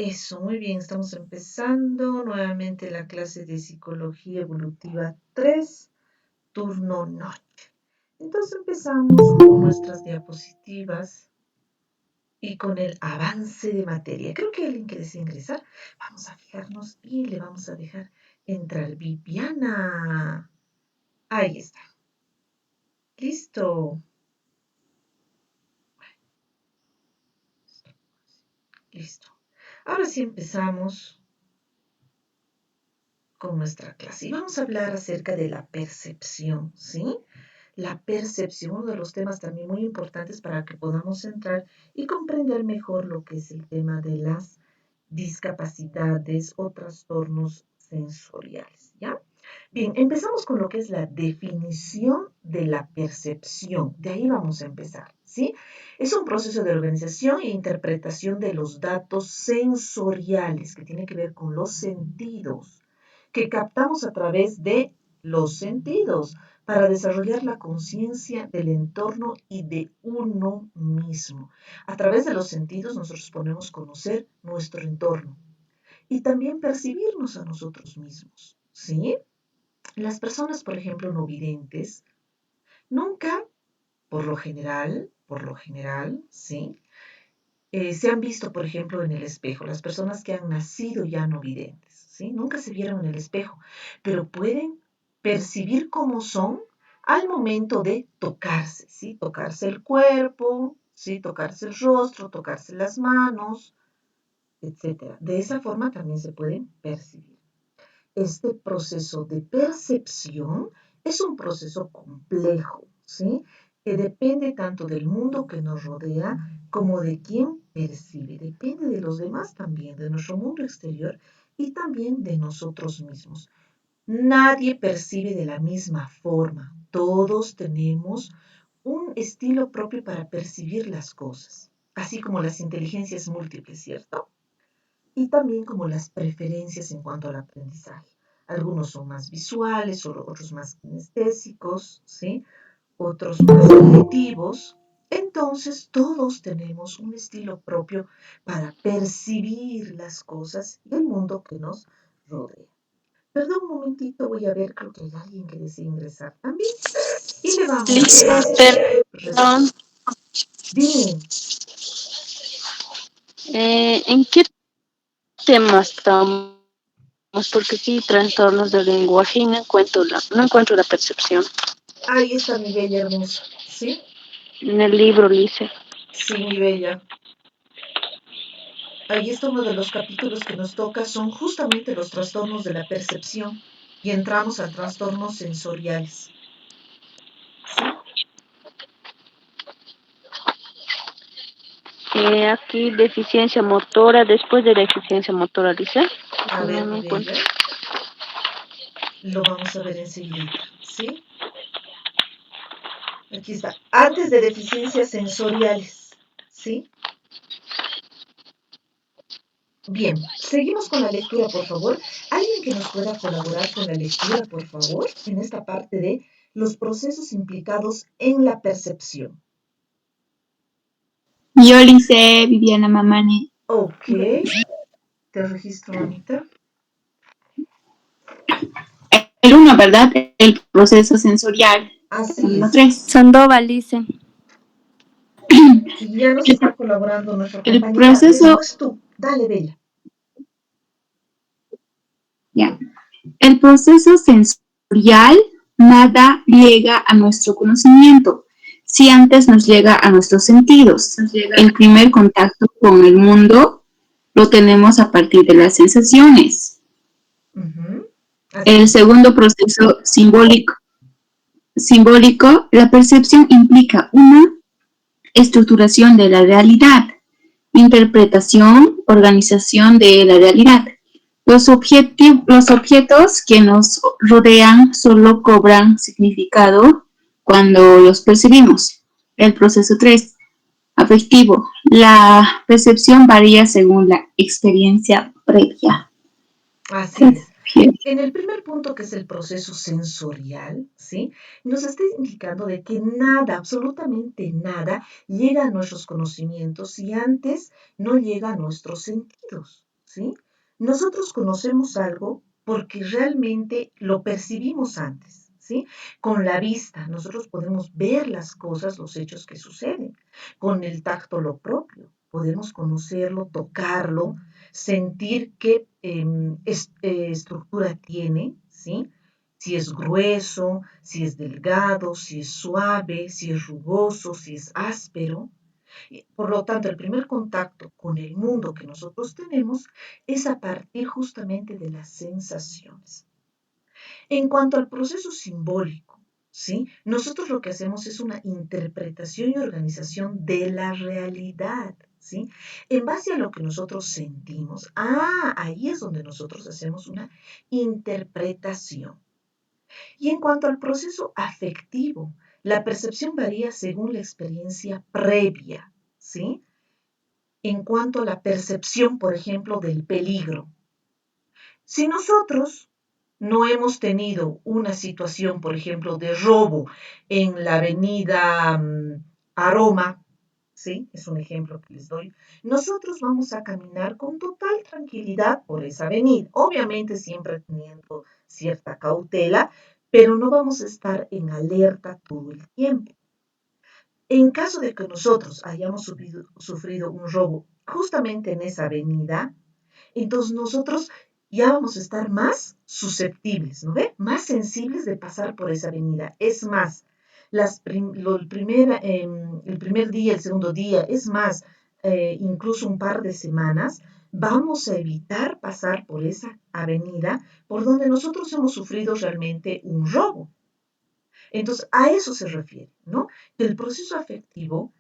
Eso, muy bien, estamos empezando nuevamente la clase de Psicología Evolutiva 3, turno noche. Entonces empezamos con nuestras diapositivas y con el avance de materia. Creo que alguien que desea ingresar, vamos a fijarnos y le vamos a dejar entrar. Viviana. Ahí está. Listo. Listo. Ahora sí empezamos con nuestra clase y vamos a hablar acerca de la percepción, ¿sí? La percepción, uno de los temas también muy importantes para que podamos entrar y comprender mejor lo que es el tema de las discapacidades o trastornos sensoriales, ¿ya? Bien, empezamos con lo que es la definición de la percepción. De ahí vamos a empezar, ¿sí? Es un proceso de organización e interpretación de los datos sensoriales que tiene que ver con los sentidos que captamos a través de los sentidos para desarrollar la conciencia del entorno y de uno mismo. A través de los sentidos nosotros podemos conocer nuestro entorno y también percibirnos a nosotros mismos, ¿sí? Las personas, por ejemplo, no videntes, nunca, por lo general, ¿sí? Se han visto, por ejemplo, en el espejo, las personas que han nacido ya no videntes, ¿sí? Nunca se vieron en el espejo, pero pueden percibir cómo son al momento de tocarse, ¿sí? Tocarse el cuerpo, ¿sí? Tocarse el rostro, tocarse las manos, etcétera. De esa forma también se pueden percibir. Este proceso de percepción es un proceso complejo, ¿sí? Que depende tanto del mundo que nos rodea como de quien percibe. Depende de los demás también, de nuestro mundo exterior y también de nosotros mismos. Nadie percibe de la misma forma. Todos tenemos un estilo propio para percibir las cosas, así como las inteligencias múltiples, ¿cierto? Y también como las preferencias en cuanto al aprendizaje. Algunos son más visuales, otros más kinestésicos, ¿sí? Otros más auditivos. Entonces, todos tenemos un estilo propio para percibir las cosas y el mundo que nos rodea. Perdón un momentito, voy a ver, creo que hay alguien que desea ingresar también. Y le vamos Lisa, a perdón, responder. Dime, ¿en qué tema estamos? Porque aquí trastornos del lenguaje y no encuentro la percepción. ahí está mi bella hermosa, ¿sí? En el libro, Lisa. Sí, mi bella. Ahí está uno de los capítulos que nos toca, son justamente los trastornos de la percepción y entramos a trastornos sensoriales, ¿sí? Aquí deficiencia motora, después de deficiencia motora, Lisa. A ver, No mi encuentro. bella, lo vamos a ver enseguidita, ¿sí? Aquí está, antes de deficiencias sensoriales, ¿sí? Bien, seguimos con la lectura, por favor. ¿Alguien que nos pueda colaborar con la lectura, por favor, en esta parte de los procesos implicados en la percepción? Yo le hice Viviana Mamani. Ok, te registro, mamita. El uno, ¿verdad? El proceso sensorial. Así Número es. 3. Sandoval, Lisa. Y ya nos está colaborando nuestra El compañera. proceso, Después tú, dale, Bella. ya. El proceso sensorial nada llega a nuestro conocimiento si antes nos llega a nuestros sentidos. El primer contacto con el mundo lo tenemos a partir de las sensaciones. Así El es. segundo proceso simbólico, la percepción implica una estructuración de la realidad, interpretación, organización de la realidad. Los objetos que nos rodean solo cobran significado cuando los percibimos. El proceso 3, afectivo. La percepción varía según la experiencia previa. Así es. En el primer punto, que es el proceso sensorial, ¿sí? Nos está indicando de que nada, absolutamente nada, llega a nuestros conocimientos si antes no llega a nuestros sentidos. ¿sí? Nosotros conocemos algo porque realmente lo percibimos antes, ¿sí? Con la vista, nosotros podemos ver las cosas, los hechos que suceden. Con el tacto, lo propio. Podemos conocerlo, tocarlo, sentir qué estructura tiene, ¿sí? Si es grueso, si es delgado, si es suave, si es rugoso, si es áspero. Por lo tanto, el primer contacto con el mundo que nosotros tenemos es a partir justamente de las sensaciones. En cuanto al proceso simbólico, ¿sí? Nosotros lo que hacemos es una interpretación y organización de la realidad, ¿sí? En base a lo que nosotros sentimos, ahí es donde nosotros hacemos una interpretación. Y en cuanto al proceso afectivo, la percepción varía según la experiencia previa, ¿sí? En cuanto a la percepción, por ejemplo, del peligro. Si nosotros no hemos tenido una situación, por ejemplo, de robo en la avenida Aroma, ¿sí? Es un ejemplo que les doy. Nosotros vamos a caminar con total tranquilidad por esa avenida, obviamente siempre teniendo cierta cautela, pero no vamos a estar en alerta todo el tiempo. En caso de que nosotros hayamos sufrido un robo justamente en esa avenida, entonces nosotros ya vamos a estar más susceptibles, ¿no ve? Más sensibles de pasar por esa avenida. Es más, el primer día, el segundo día, es más, incluso un par de semanas, vamos a evitar pasar por esa avenida por donde nosotros hemos sufrido realmente un robo. Entonces, a eso se refiere, ¿no? El proceso afectivo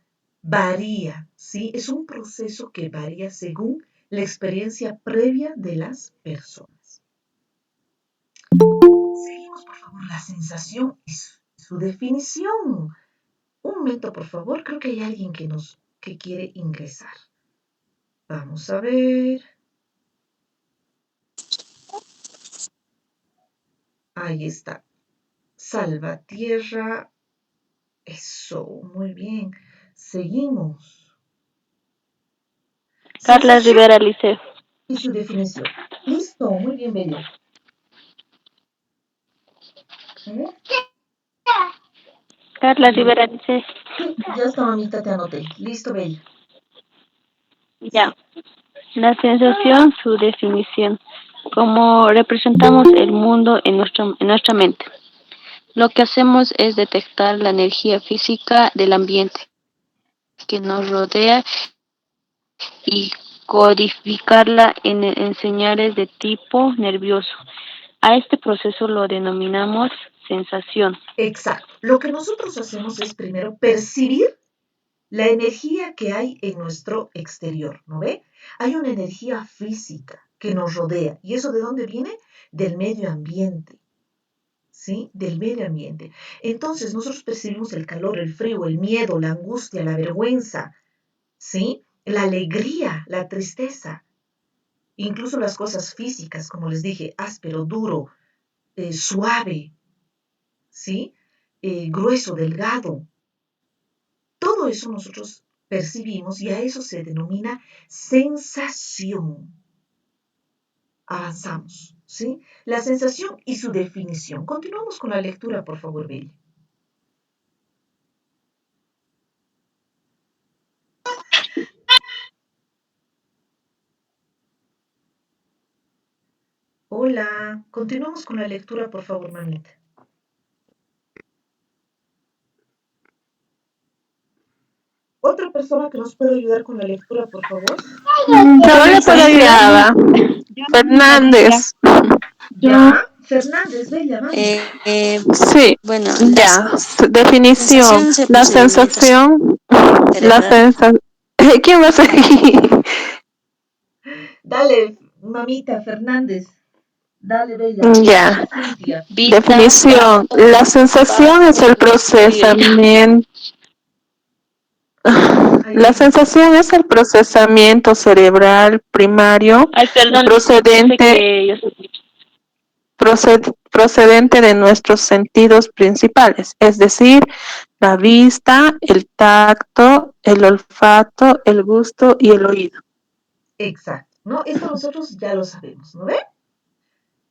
varía, ¿sí? Es un proceso que varía según la experiencia previa de las personas. Seguimos, por favor, la sensación y su definición. Un momento, por favor, creo que hay alguien que quiere ingresar. Vamos a ver. Ahí está. Salvatierra. Eso, muy bien. Seguimos. Carla Sensación Rivera Liceo. y su definición. Listo, muy bien, Bella. ¿Eh? Carla Rivera Liceo. Sí, ya está, mamita, te anoté. Listo, Bella. Ya. La sensación, su definición. Como representamos el mundo en nuestra mente. Lo que hacemos es detectar la energía física del ambiente que nos rodea y codificarla en señales de tipo nervioso. A este proceso lo denominamos sensación. Exacto. Lo que nosotros hacemos es primero percibir la energía que hay en nuestro exterior, ¿no ve? Hay una energía física que nos rodea. ¿Y eso de dónde viene? Del medio ambiente. ¿Sí? Del medio ambiente. Entonces nosotros percibimos el calor, el frío, el miedo, la angustia, la vergüenza, ¿sí? La alegría, la tristeza, incluso las cosas físicas, como les dije, áspero, duro, suave, ¿sí? Grueso, delgado. Todo eso nosotros percibimos y a eso se denomina sensación. Avanzamos, ¿sí? La sensación y su definición. Continuamos con la lectura, por favor, Bella. Hola, continuamos con la lectura, por favor, mamita. Otra persona que nos puede ayudar con la lectura, por favor. Yo le puedo ayudar. Fernández. Ya, Fernández, Bella, vamos. Sí, Bueno, ya. Definición. La sensación. La sensación. ¿Quién va a seguir? Dale, mamita, Fernández. Dale, Bella. Ya. Cintia. Definición. La sensación es el procesamiento. La sensación es el procesamiento cerebral primario Ay, perdón, procedente procedente de nuestros sentidos principales, es decir, la vista, el tacto, el olfato, el gusto y el oído. Exacto. ¿no? Esto nosotros ya lo sabemos, ¿no ve?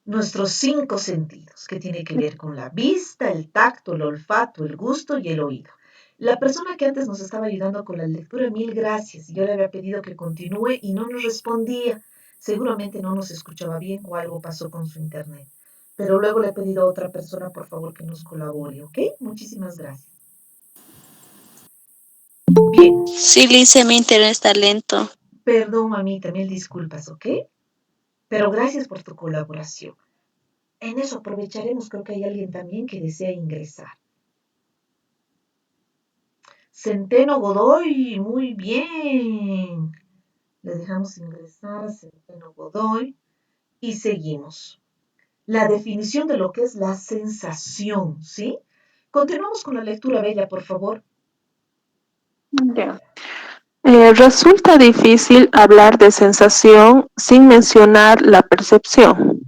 Nuestros 5 sentidos, que tiene que ver con la vista, el tacto, el olfato, el gusto y el oído. La persona que antes nos estaba ayudando con la lectura, mil gracias. Yo le había pedido que continúe y no nos respondía. Seguramente no nos escuchaba bien o algo pasó con su internet. Pero luego le he pedido a otra persona, por favor, que nos colabore, ¿ok? Muchísimas gracias. Bien, Sí, Lice, mi internet está lento. perdón, mamita, mil disculpas, ¿ok? Pero gracias por tu colaboración. En eso aprovecharemos, creo que hay alguien también que desea ingresar. Centeno Godoy, muy bien. Le dejamos ingresar a Centeno Godoy y seguimos. La definición de lo que es la sensación, ¿sí? Continuamos con la lectura, Bella, por favor. Ya. Resulta difícil hablar de sensación sin mencionar la percepción.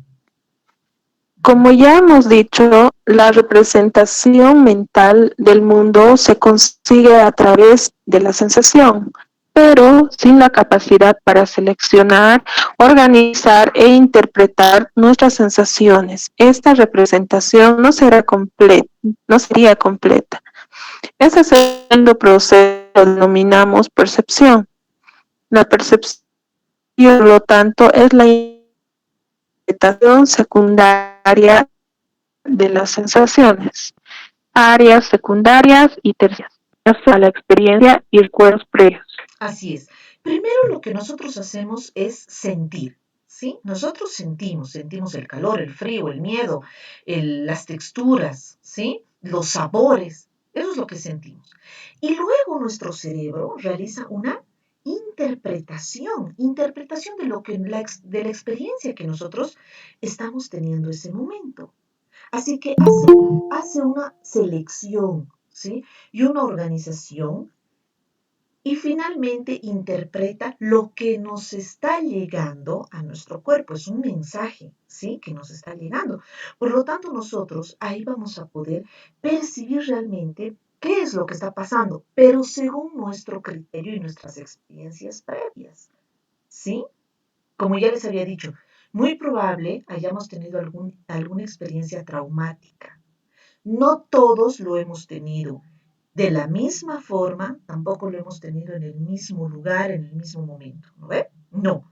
Como ya hemos dicho, la representación mental del mundo se consigue a través de la sensación, pero sin la capacidad para seleccionar, organizar e interpretar nuestras sensaciones. Esta representación no sería completa. Ese segundo proceso lo denominamos percepción. La percepción, por lo tanto, es la interpretación secundaria de las sensaciones, áreas secundarias y terciarias, a la experiencia y recuerdos previos. Así es. Primero lo que nosotros hacemos es sentir, ¿sí? Nosotros sentimos el calor, el frío, el miedo, las texturas, ¿sí? Los sabores, eso es lo que sentimos. Y luego nuestro cerebro realiza una interpretación de de la experiencia que nosotros estamos teniendo ese momento. Así que hace una selección, ¿sí? Y una organización y finalmente interpreta lo que nos está llegando a nuestro cuerpo. Es un mensaje, ¿sí? Que nos está llegando. Por lo tanto, nosotros ahí vamos a poder percibir realmente qué es lo que está pasando, pero según nuestro criterio y nuestras experiencias previas, ¿sí? Como ya les había dicho, muy probable hayamos tenido alguna experiencia traumática. No todos lo hemos tenido. De la misma forma, tampoco lo hemos tenido en el mismo lugar, en el mismo momento, ¿no ve? No,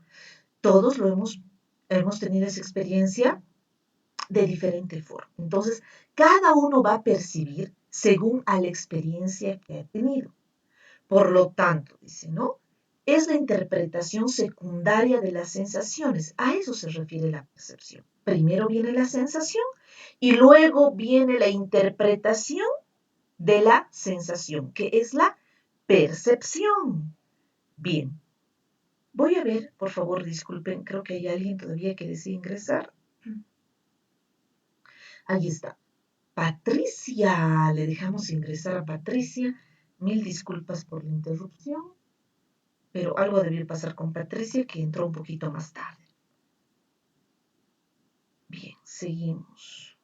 todos hemos tenido esa experiencia de diferente forma. Entonces, cada uno va a percibir según a la experiencia que ha tenido. Por lo tanto, dice, ¿no? Es la interpretación secundaria de las sensaciones. A eso se refiere la percepción. Primero viene la sensación y luego viene la interpretación de la sensación, que es la percepción. Bien, voy a ver, por favor, disculpen, creo que hay alguien todavía que desea ingresar. Ahí está. Patricia, le dejamos ingresar a Patricia. Mil disculpas por la interrupción, pero algo debió pasar con Patricia que entró un poquito más tarde. Bien, seguimos.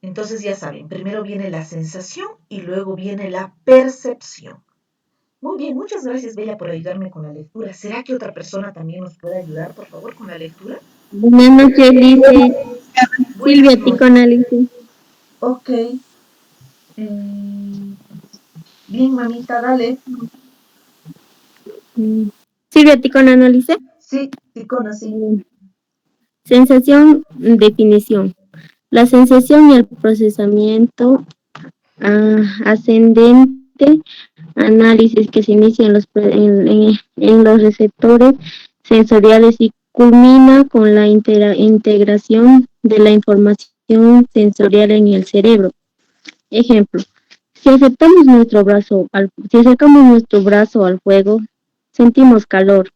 Entonces ya saben, primero viene la sensación y luego viene la percepción. Muy bien, muchas gracias, Bella, por ayudarme con la lectura. ¿Será que otra persona también nos puede ayudar, por favor, con la lectura? Buenas noches, Lice. Buenas Silvia, noches. psicoanálisis. Ok. Bien, mamita, dale. Silvia, psicoanálisis. Sí, ticona, sí. Sensación, definición. La sensación y el procesamiento ascendente, análisis que se inicia en los receptores sensoriales y culmina con la integración de la información sensorial en el cerebro. Ejemplo, si acercamos nuestro brazo al fuego, sentimos calor.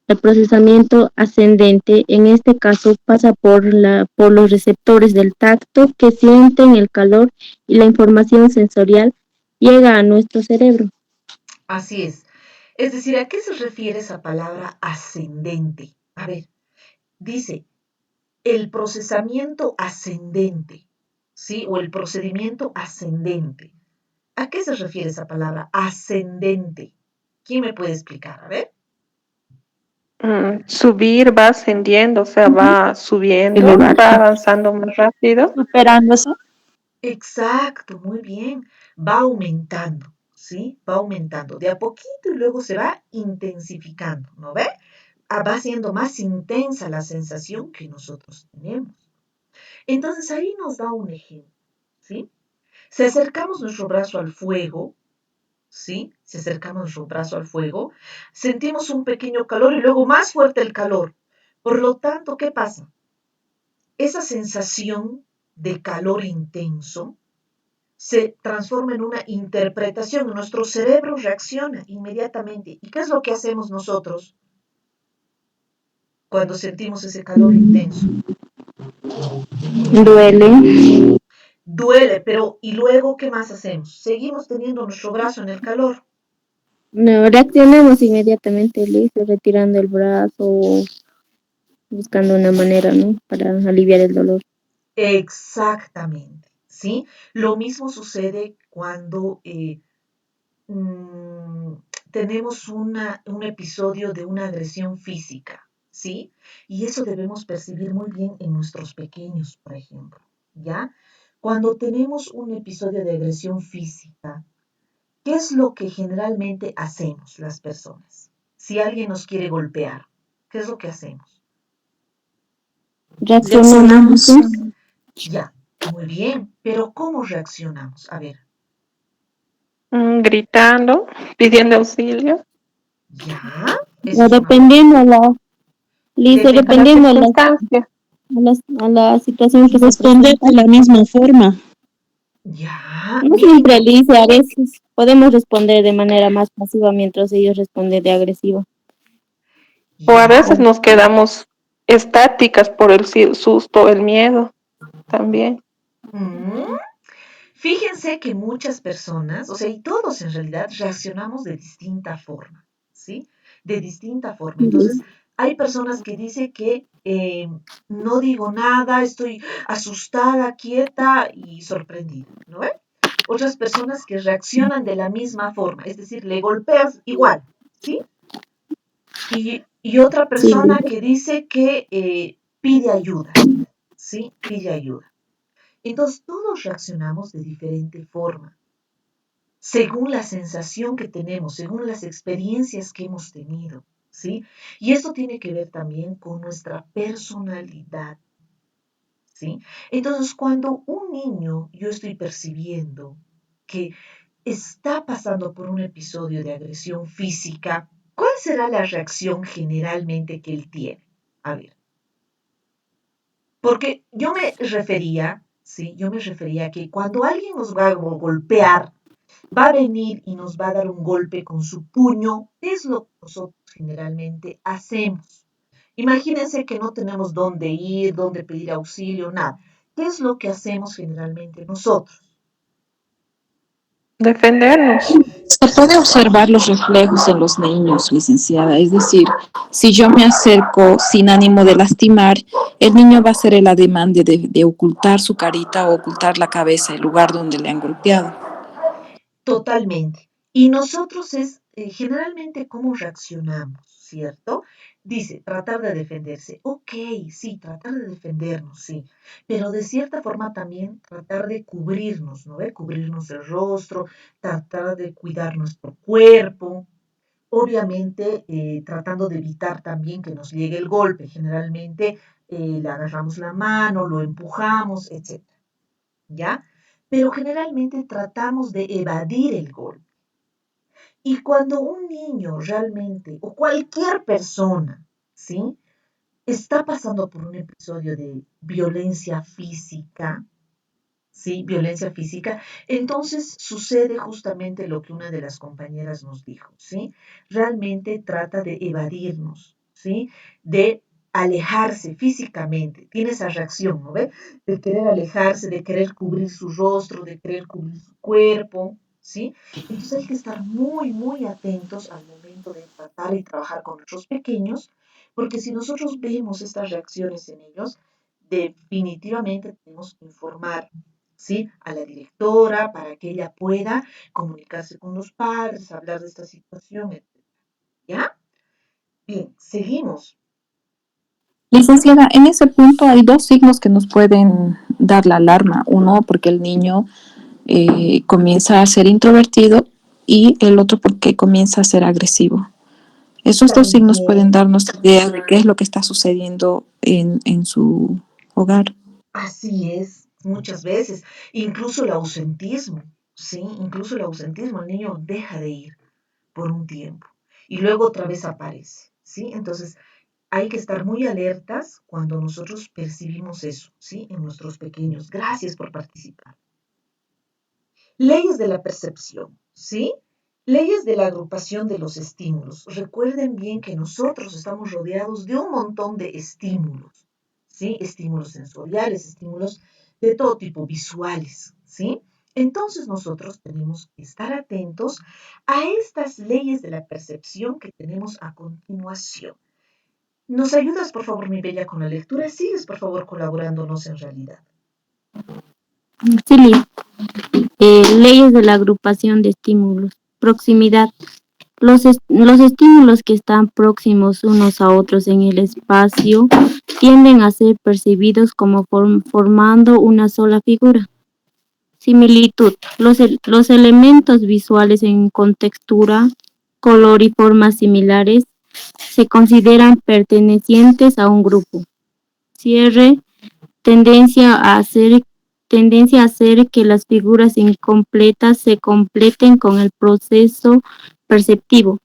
El procesamiento ascendente, en este caso, pasa por los receptores del tacto que sienten el calor y la información sensorial llega a nuestro cerebro. Así es. Es decir, ¿a qué se refiere esa palabra ascendente? A ver, dice el procesamiento ascendente, ¿sí? O el procedimiento ascendente. ¿A qué se refiere esa palabra ascendente? ¿Quién me puede explicar? A ver. Subir, va ascendiendo, o sea, Ujú. va subiendo, Elevarse. va avanzando más rápido. Superándose. Exacto, muy bien. Va aumentando, ¿sí? Va aumentando de a poquito y luego se va intensificando, ¿no ve? Va siendo más intensa la sensación que nosotros tenemos. Entonces ahí nos da un ejemplo, ¿sí? Si acercamos nuestro brazo al fuego, ¿sí? Si acercamos nuestro brazo al fuego, sentimos un pequeño calor y luego más fuerte el calor. Por lo tanto, ¿qué pasa? Esa sensación de calor intenso se transforma en una interpretación. Nuestro cerebro reacciona inmediatamente. ¿Y qué es lo que hacemos nosotros cuando sentimos ese calor intenso? Duele. Duele, pero ¿y luego qué más hacemos? Seguimos teniendo nuestro brazo en el calor. No, reaccionamos inmediatamente, listo, retirando el brazo, buscando una manera, ¿no? Para aliviar el dolor. Exactamente, ¿sí? Lo mismo sucede cuando mm, tenemos un episodio de una agresión física, ¿sí? Y eso debemos percibir muy bien en nuestros pequeños, por ejemplo, ¿ya? Cuando tenemos un episodio de agresión física, ¿qué es lo que generalmente hacemos las personas? Si alguien nos quiere golpear, ¿qué es lo que hacemos? Reaccionamos. Reaccionamos. Ya, muy bien, pero ¿cómo reaccionamos? A ver, Gritando, pidiendo auxilio, ya, eso O es una forma. dependiendo listo, a la dependiendo circunstancia. a la situación que se Responder presenta. de la misma forma. Ya, No miren, siempre, Lice, a veces podemos responder de manera más pasiva mientras ellos responden de agresiva. O a ya. veces nos quedamos estáticas por el susto, el miedo también. Mm, Fíjense que muchas personas, o sea, y todos en realidad, reaccionamos de distinta forma, ¿sí? De distinta forma. Entonces, hay personas que dicen que no digo nada, estoy asustada, quieta y sorprendida, ¿no ve? Otras personas que reaccionan de la misma forma, es decir, le golpeas igual, ¿sí? Y otra Sí. persona que dice que pide ayuda, ¿sí? Pide ayuda. Entonces, todos reaccionamos de diferente forma, según la sensación que tenemos, según las experiencias que hemos tenido, ¿sí? Y esto tiene que ver también con nuestra personalidad, ¿sí? Entonces, cuando un niño, yo estoy percibiendo que está pasando por un episodio de agresión física, ¿cuál será la reacción generalmente que él tiene? A ver, porque yo me refería, ¿sí? Yo me refería a que cuando alguien nos va a golpear, va a venir y nos va a dar un golpe con su puño, es lo que nosotros generalmente hacemos. Imagínense que no tenemos dónde ir, dónde pedir auxilio, nada. ¿Qué es lo que hacemos generalmente nosotros? Defendernos. Se puede observar los reflejos en los niños, licenciada. Es decir, si yo me acerco sin ánimo de lastimar, el niño va a hacer el ademán de ocultar su carita o ocultar la cabeza, el lugar donde le han golpeado. Totalmente. Y nosotros es generalmente cómo reaccionamos, ¿cierto? Dice, tratar de defenderse. Ok, sí, tratar de defendernos, sí. Pero de cierta forma también tratar de cubrirnos, ¿no ve? Cubrirnos el rostro, tratar de cuidar nuestro cuerpo. Obviamente, tratando de evitar también que nos llegue el golpe. Generalmente le agarramos la mano, lo empujamos, etcétera. ¿Ya? Pero generalmente tratamos de evadir el golpe. Y cuando un niño realmente, o cualquier persona, ¿sí? Está pasando por un episodio de violencia física, ¿sí? Violencia física, entonces sucede justamente lo que una de las compañeras nos dijo, ¿sí? Realmente trata de evadirnos, ¿sí? De alejarse físicamente, tiene esa reacción, ¿no ve? De querer alejarse, de querer cubrir su rostro, de querer cubrir su cuerpo, ¿sí? Entonces hay que estar muy, muy atentos al momento de tratar y trabajar con nuestros pequeños, porque si nosotros vemos estas reacciones en ellos, definitivamente tenemos que informar, ¿sí? A la directora para que ella pueda comunicarse con los padres, hablar de esta situación, etc. ¿Ya? Bien, seguimos. Licenciada, en ese punto hay dos signos que nos pueden dar la alarma. Uno, porque el niño comienza a ser introvertido y el otro porque comienza a ser agresivo. Esos dos signos pueden También, darnos idea de qué es lo que está sucediendo en su hogar. así es, muchas veces. Incluso el ausentismo, ¿sí? Incluso el ausentismo, el niño deja de ir por un tiempo y luego otra vez aparece, ¿sí? Entonces, hay que estar muy alertas cuando nosotros percibimos eso, ¿sí? En nuestros pequeños. Gracias por participar. Leyes de la percepción, ¿sí? Leyes de la agrupación de los estímulos. Recuerden bien que nosotros estamos rodeados de un montón de estímulos, ¿sí? Estímulos sensoriales, estímulos de todo tipo, visuales, ¿sí? Entonces nosotros tenemos que estar atentos a estas leyes de la percepción que tenemos a continuación. ¿Nos ayudas, por favor, mi bella, con la lectura? Sigues, por favor, colaborándonos en realidad. Sí, leyes de la agrupación de estímulos. Proximidad. Los estímulos que están próximos unos a otros en el espacio tienden a ser percibidos como formando una sola figura. Similitud. Los elementos visuales en contextura, color y formas similares se consideran pertenecientes a un grupo. Cierre. Tendencia a hacer Tendencia a hacer que las figuras incompletas se completen con el proceso perceptivo.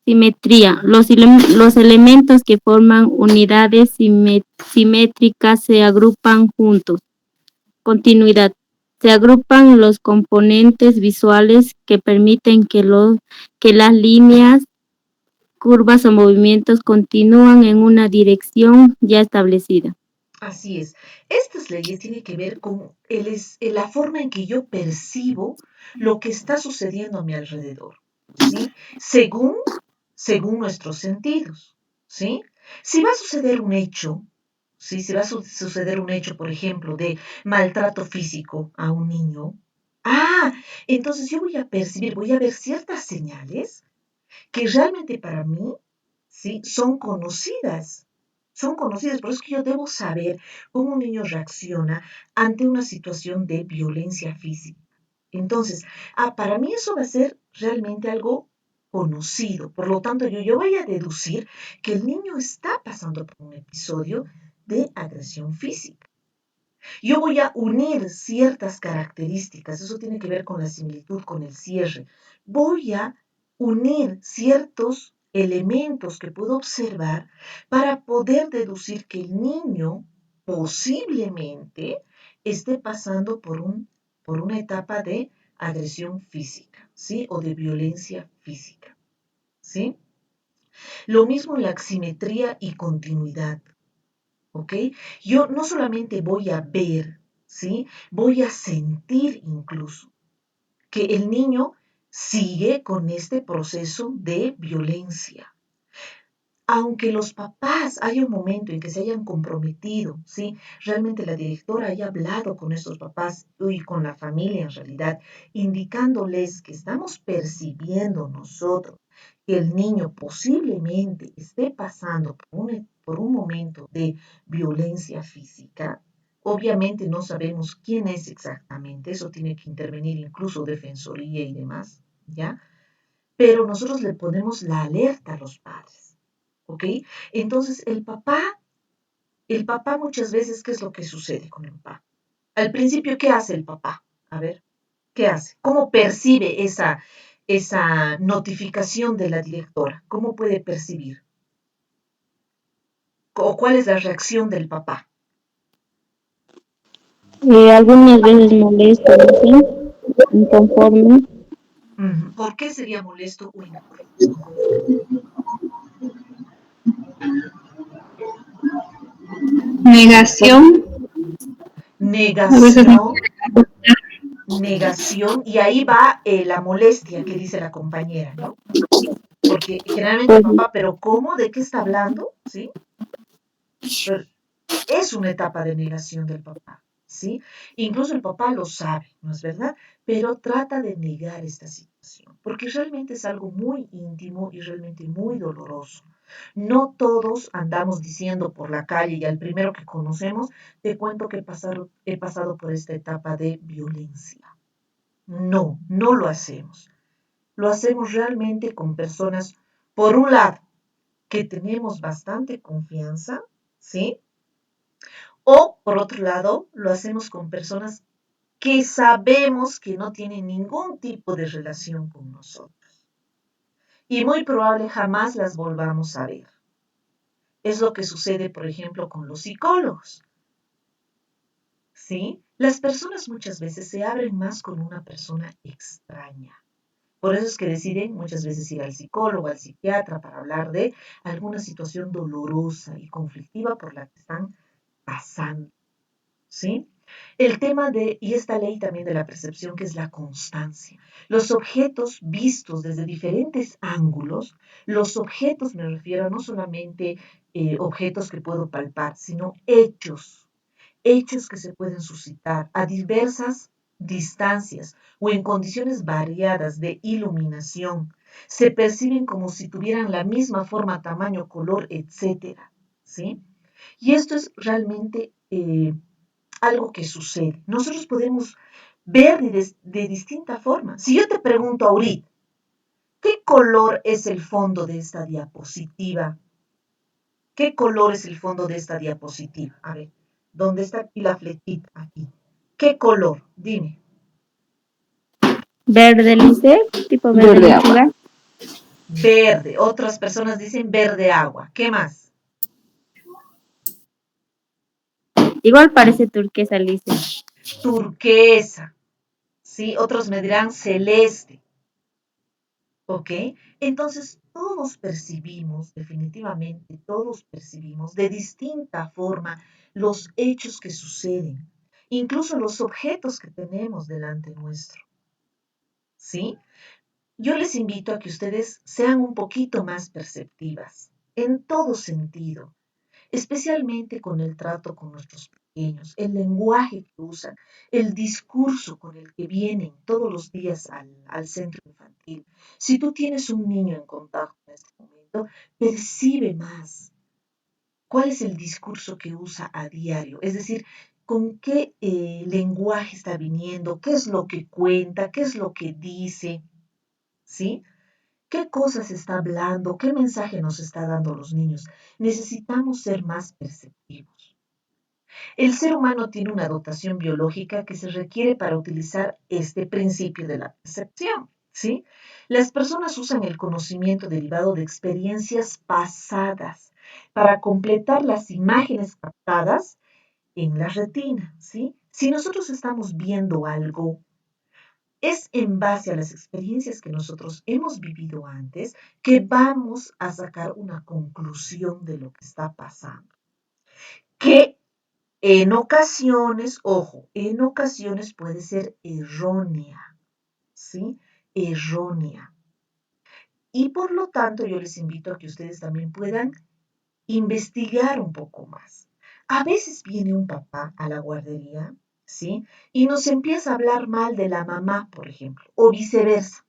Simetría. Los elementos que forman unidades simétricas se agrupan juntos. Continuidad. Se agrupan los componentes visuales que permiten que las líneas, curvas o movimientos continúan en una dirección ya establecida. Así es. Estas leyes tienen que ver con la forma en que yo percibo lo que está sucediendo a mi alrededor, ¿sí? Según nuestros sentidos, ¿sí? Si va a suceder un hecho, ¿sí? Si va a suceder un hecho, por ejemplo, de maltrato físico a un niño, entonces yo voy a percibir, voy a ver ciertas señales que realmente para mí, ¿sí? Son conocidas, por eso es que yo debo saber cómo un niño reacciona ante una situación de violencia física. Entonces, para mí eso va a ser realmente algo conocido. Por lo tanto, yo voy a deducir que el niño está pasando por un episodio de agresión física. Yo voy a unir ciertas características, eso tiene que ver con la similitud, con el cierre. Voy a unir ciertos elementos que puedo observar para poder deducir que el niño posiblemente esté pasando por una etapa de agresión física, ¿sí? O de violencia física, ¿sí? Lo mismo en la simetría y continuidad. ¿Ok? Yo no solamente voy a ver, ¿sí? Voy a sentir incluso que el niño sigue con este proceso de violencia. Aunque los papás haya un momento en que se hayan comprometido, ¿sí? Realmente la directora haya hablado con estos papás y con la familia en realidad, indicándoles que estamos percibiendo nosotros que el niño posiblemente esté pasando por un momento de violencia física. Obviamente no sabemos quién es exactamente, eso tiene que intervenir incluso defensoría y demás, ¿ya? Pero nosotros le ponemos la alerta a los padres. ¿Ok? Entonces, el papá muchas veces, ¿qué es lo que sucede con el papá? Al principio, ¿qué hace el papá? A ver, ¿qué hace? ¿Cómo percibe esa notificación de la directora? ¿Cómo puede percibir? ¿O cuál es la reacción del papá? Algunas veces molesto, ¿no? ¿Sí? Inconforme. ¿Por qué sería molesto o inconforme? Negación. A veces Negación, negación, y ahí va la molestia que dice la compañera, ¿no? Porque generalmente el papá, pero ¿cómo? ¿De qué está hablando? ¿Sí? Pero es una etapa de negación del papá, ¿sí? Incluso el papá lo sabe, ¿no es verdad? Pero trata de negar esta situación, porque realmente es algo muy íntimo y realmente muy doloroso. No todos andamos diciendo por la calle y al primero que conocemos, te cuento que he pasado por esta etapa de violencia. No, no lo hacemos. Lo hacemos realmente con personas, por un lado, que tenemos bastante confianza, ¿sí? O por otro lado, lo hacemos con personas que sabemos que no tienen ningún tipo de relación con nosotros. Y muy probable jamás las volvamos a ver. Es lo que sucede, por ejemplo, con los psicólogos, ¿sí? Las personas muchas veces se abren más con una persona extraña. Por eso es que deciden muchas veces ir al psicólogo, al psiquiatra, para hablar de alguna situación dolorosa y conflictiva por la que están pasando, ¿sí? El tema y esta ley también de la percepción, que es la constancia. Los objetos vistos desde diferentes ángulos, los objetos me refiero a no solamente objetos que puedo palpar, sino hechos que se pueden suscitar a diversas distancias o en condiciones variadas de iluminación, se perciben como si tuvieran la misma forma, tamaño, color, etcétera, ¿sí? Y esto es realmente algo que sucede. Nosotros podemos ver de distinta forma. Si yo te pregunto ahorita, ¿qué color es el fondo de esta diapositiva? ¿Qué color es el fondo de esta diapositiva? A ver, ¿dónde está aquí la flechita? Aquí. ¿Qué color? Dime. Verde, Lice, tipo verde Verde agua. lechuga. Verde. Otras personas dicen verde agua. ¿Qué más? Igual parece turquesa, Lice. Turquesa. ¿Sí? Otros me dirán celeste. ¿Ok? Entonces, todos percibimos, definitivamente, todos percibimos de distinta forma los hechos que suceden, incluso los objetos que tenemos delante nuestro. ¿Sí? Yo les invito a que ustedes sean un poquito más perceptivas, en todo sentido, especialmente con el trato con nuestros pequeños, el lenguaje que usan, el discurso con el que vienen todos los días al centro infantil. Si tú tienes un niño en contacto en este momento, percibe más cuál es el discurso que usa a diario, es decir, con qué lenguaje está viniendo, qué es lo que cuenta, qué es lo que dice, ¿sí? ¿Qué cosas está hablando? ¿Qué mensaje nos está dando los niños? Necesitamos ser más perceptivos. El ser humano tiene una dotación biológica que se requiere para utilizar este principio de la percepción, ¿sí? Las personas usan el conocimiento derivado de experiencias pasadas para completar las imágenes captadas en la retina, ¿sí? Si nosotros estamos viendo algo, es en base a las experiencias que nosotros hemos vivido antes que vamos a sacar una conclusión de lo que está pasando. Que en ocasiones, ojo, en ocasiones puede ser errónea, ¿sí? Errónea. Y por lo tanto, yo les invito a que ustedes también puedan investigar un poco más. A veces viene un papá a la guardería, ¿sí? Y nos empieza a hablar mal de la mamá, por ejemplo, o viceversa.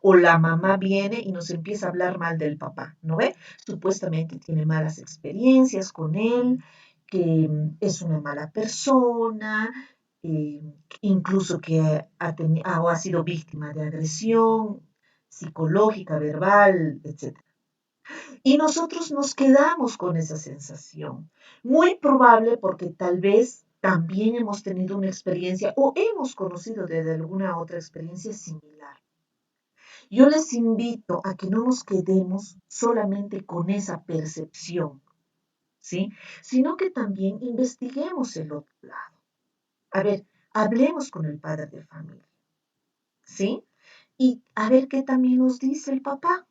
O la mamá viene y nos empieza a hablar mal del papá, ¿no ve? Supuestamente tiene malas experiencias con él, que es una mala persona, incluso que o ha sido víctima de agresión psicológica, verbal, etc. Y nosotros nos quedamos con esa sensación. Muy probable porque tal vez también hemos tenido una experiencia o hemos conocido de alguna otra experiencia similar. Yo les invito a que no nos quedemos solamente con esa percepción, ¿sí? Sino que también investiguemos el otro lado. A ver, hablemos con el padre de familia, ¿sí? Y a ver qué también nos dice el papá.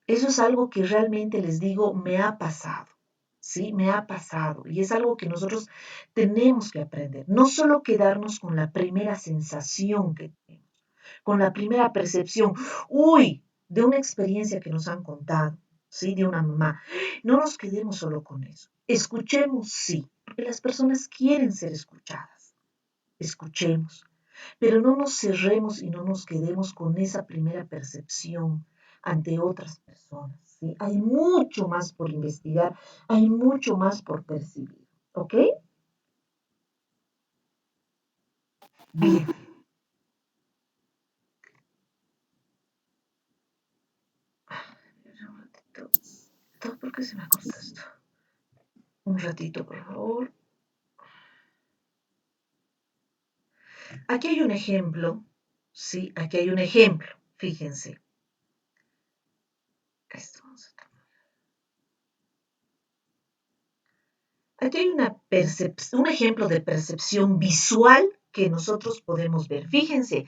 Eso es algo que realmente les digo, me ha pasado, ¿sí? Me ha pasado. Y es algo que nosotros tenemos que aprender. No solo quedarnos con la primera sensación que tenemos, con la primera percepción, uy, de una experiencia que nos han contado, ¿sí? De una mamá. No nos quedemos solo con eso. Escuchemos, sí, porque las personas quieren ser escuchadas. Escuchemos, pero no nos cerremos y no nos quedemos con esa primera percepción ante otras personas. ¿sí? Hay mucho más por investigar, hay mucho más por percibir. ¿Ok? Bien. Un ratito. ¿Por qué se me corta esto? Un ratito, por favor. Aquí hay un ejemplo. Sí, aquí hay un ejemplo. Fíjense. Esto vamos a Aquí hay un ejemplo de percepción visual que nosotros podemos ver. Fíjense,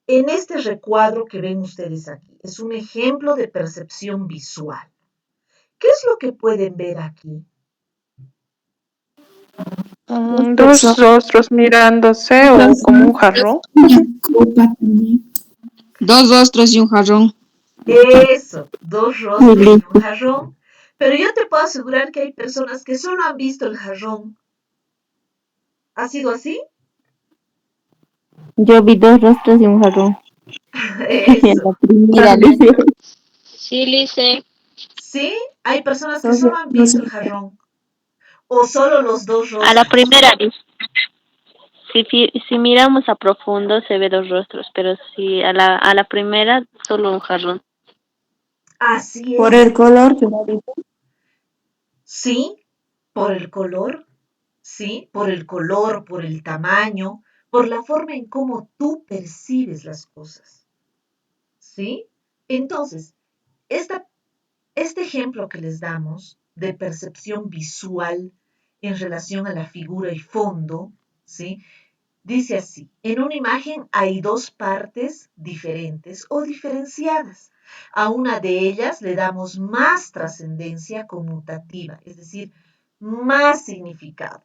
en este recuadro que ven ustedes aquí, es un ejemplo de percepción visual. ¿Qué es lo que pueden ver aquí? Dos rostros mirándose o como un jarrón. Una copa también. Dos rostros y un jarrón. Eso, dos Muy rostros y un lindo. jarrón. Pero yo te puedo asegurar que hay personas que solo han visto el jarrón. ¿Ha sido así? Yo vi dos rostros y un jarrón. Eso. La primera, dice. Sí, Lice. ¿Sí? Hay personas que Dos solo han rostros. visto el jarrón. O solo los dos A la rostros. primera, Lice. Si miramos a profundo se ve dos rostros, pero si a la primera solo un jarrón. Así Por es. el color que la dice. Sí, por el color, sí, por el color, por el tamaño, por la forma en cómo tú percibes las cosas, ¿sí? Entonces, esta, este ejemplo que les damos de percepción visual en relación a la figura y fondo, ¿sí? Dice así, en una imagen hay dos partes diferentes o diferenciadas. A una de ellas le damos más trascendencia conmutativa, es decir, más significado,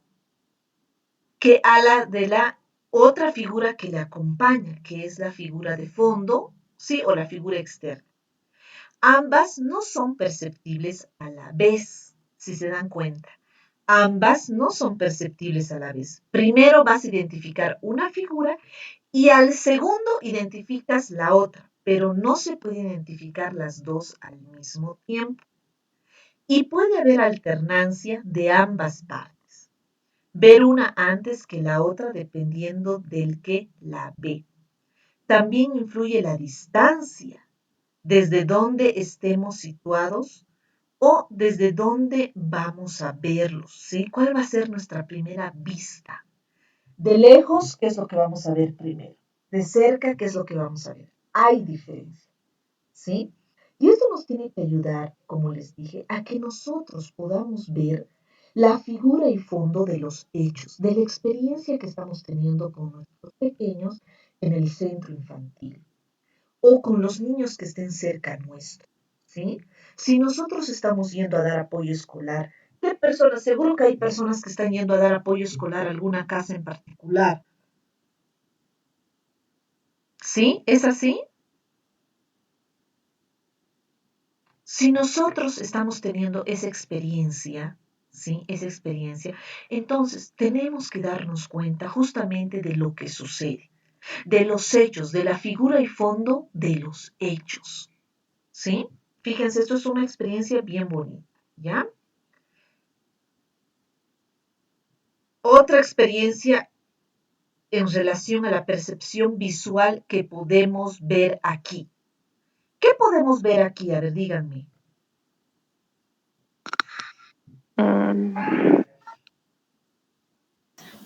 que a la de la otra figura que le acompaña, que es la figura de fondo, sí, o la figura externa. Ambas no son perceptibles a la vez, si se dan cuenta. Ambas no son perceptibles a la vez. Primero vas a identificar una figura y al segundo identificas la otra, pero no se puede identificar las dos al mismo tiempo. Y puede haber alternancia de ambas partes. Ver una antes que la otra dependiendo del que la ve. También influye la distancia, desde donde estemos situados o desde dónde vamos a verlos, ¿sí? ¿Cuál va a ser nuestra primera vista? De lejos, ¿qué es lo que vamos a ver primero? De cerca, ¿qué es lo que vamos a ver? Hay diferencia, ¿sí? Y esto nos tiene que ayudar, como les dije, a que nosotros podamos ver la figura y fondo de los hechos, de la experiencia que estamos teniendo con nuestros pequeños en el centro infantil o con los niños que estén cerca nuestro, ¿sí? Si nosotros estamos yendo a dar apoyo escolar, ¿qué personas? Seguro que hay personas que están yendo a dar apoyo escolar a alguna casa en particular, ¿sí? ¿Es así? Si nosotros estamos teniendo esa experiencia, ¿sí? Esa experiencia, entonces tenemos que darnos cuenta justamente de lo que sucede, de los hechos, de la figura y fondo de los hechos, ¿sí? Fíjense, esto es una experiencia bien bonita, ¿ya? Otra experiencia en relación a la percepción visual que podemos ver aquí. ¿Qué podemos ver aquí? A ver, díganme. Mm,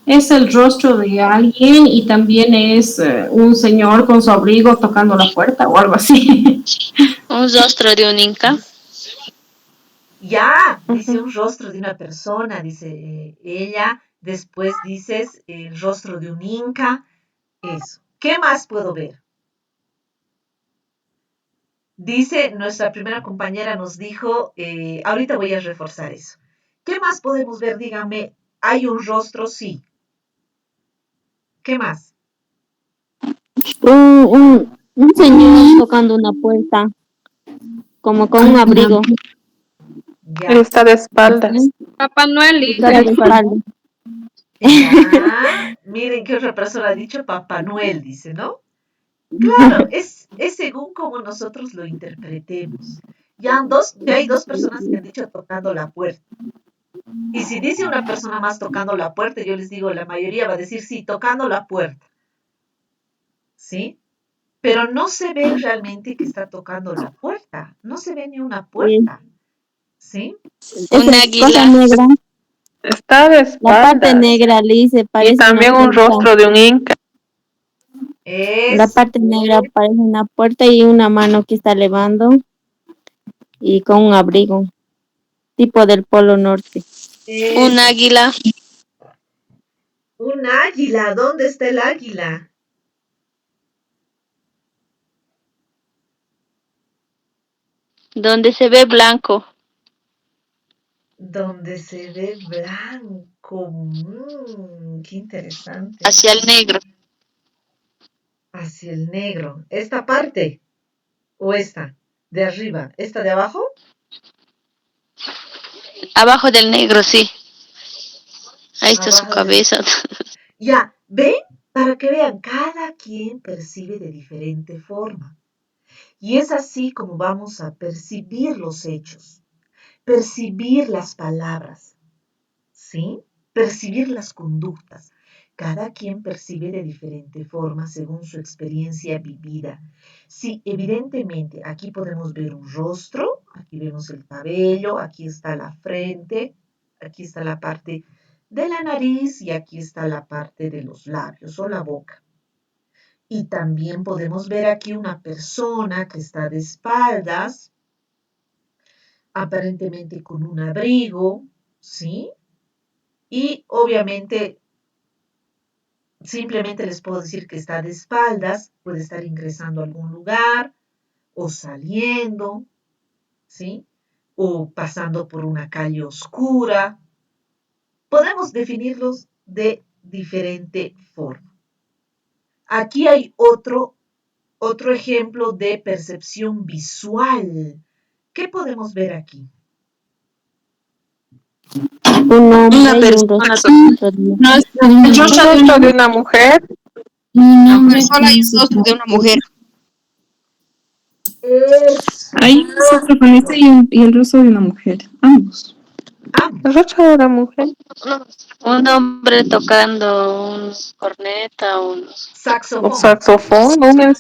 Es el rostro de alguien y también es un señor con su abrigo tocando la puerta o algo así. Un rostro de un inca. Ya, dice ujú. un rostro de una persona, dice ella. Después dices el rostro de un inca. Eso. ¿Qué más puedo ver? Dice nuestra primera compañera, nos dijo, ahorita voy a reforzar eso. ¿Qué más podemos ver? Díganme, ¿hay un rostro? Sí. ¿Qué más? Un señor tocando una puerta, como con un abrigo. Ya. Está de espaldas. Papá Noel, Está dice. de espalda. Ya. Miren qué otra persona ha dicho Papá Noel, dice, ¿no? Claro, es según como nosotros lo interpretemos. Ya hay dos personas que han dicho tocando la puerta. Y si dice una persona más tocando la puerta, yo les digo, la mayoría va a decir sí, tocando la puerta, ¿sí? Pero no se ve realmente que está tocando la puerta, no se ve ni una Sí. puerta, ¿sí? Un Esa cosa águila. negra, Está de la parte espaldas. negra, Liz, Y parece una también un puerta. rostro de un inca. La Eso, parte negra parece una puerta y una mano que está levando y con un abrigo, tipo del Polo Norte. Un eso. águila. Un águila, ¿dónde está el águila? Donde se ve blanco. Donde se ve blanco. Qué interesante. Hacia el negro. Hacia el negro. ¿Esta parte o esta? ¿De arriba? ¿Esta de abajo? Abajo del negro, sí. Ahí está su Abajo del... cabeza. Ya, ¿ven? Para que vean, cada quien percibe de diferente forma. Y es así como vamos a percibir los hechos, percibir las palabras, ¿sí? Percibir las conductas. Cada quien percibe de diferente forma según su experiencia vivida. Sí, evidentemente, aquí podemos ver un rostro, aquí vemos el cabello, aquí está la frente, aquí está la parte de la nariz y aquí está la parte de los labios o la boca. Y también podemos ver aquí una persona que está de espaldas, aparentemente con un abrigo, ¿sí? Y obviamente simplemente les puedo decir que está de espaldas, puede estar ingresando a algún lugar o saliendo, ¿sí? O pasando por una calle oscura. Podemos definirlos de diferente forma. Aquí hay otro ejemplo de percepción visual. ¿Qué podemos ver aquí? Un Una hombre y un persona. rostro de mujer. El rostro de una mujer. Un Una hombre persona y con un su rostro de una mujer. Hay Eso, un rostro con este y el rostro de una mujer, ambos. El ambos. rostro de una mujer. Un hombre tocando un corneta, Un Saxofón, saxofón. un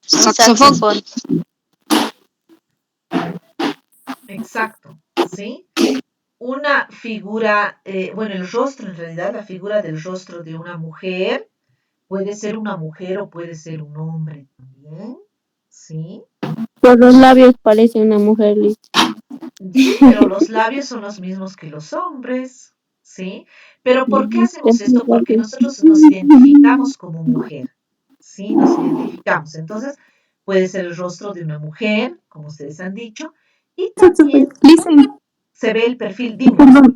Saxofón. saxofón. exacto, ¿sí? Una figura, bueno, el rostro, en realidad, la figura del rostro de una mujer, puede ser una mujer o puede ser un hombre también, ¿sí? Por los labios parece una mujer, Liz. Sí, pero los labios son los mismos que los hombres, ¿sí? Pero ¿por qué hacemos esto? Porque nosotros nos identificamos como mujer, ¿sí? Nos identificamos. Entonces, puede ser el rostro de una mujer, como ustedes han dicho, y también Listen, se ve el perfil, dime. perdón.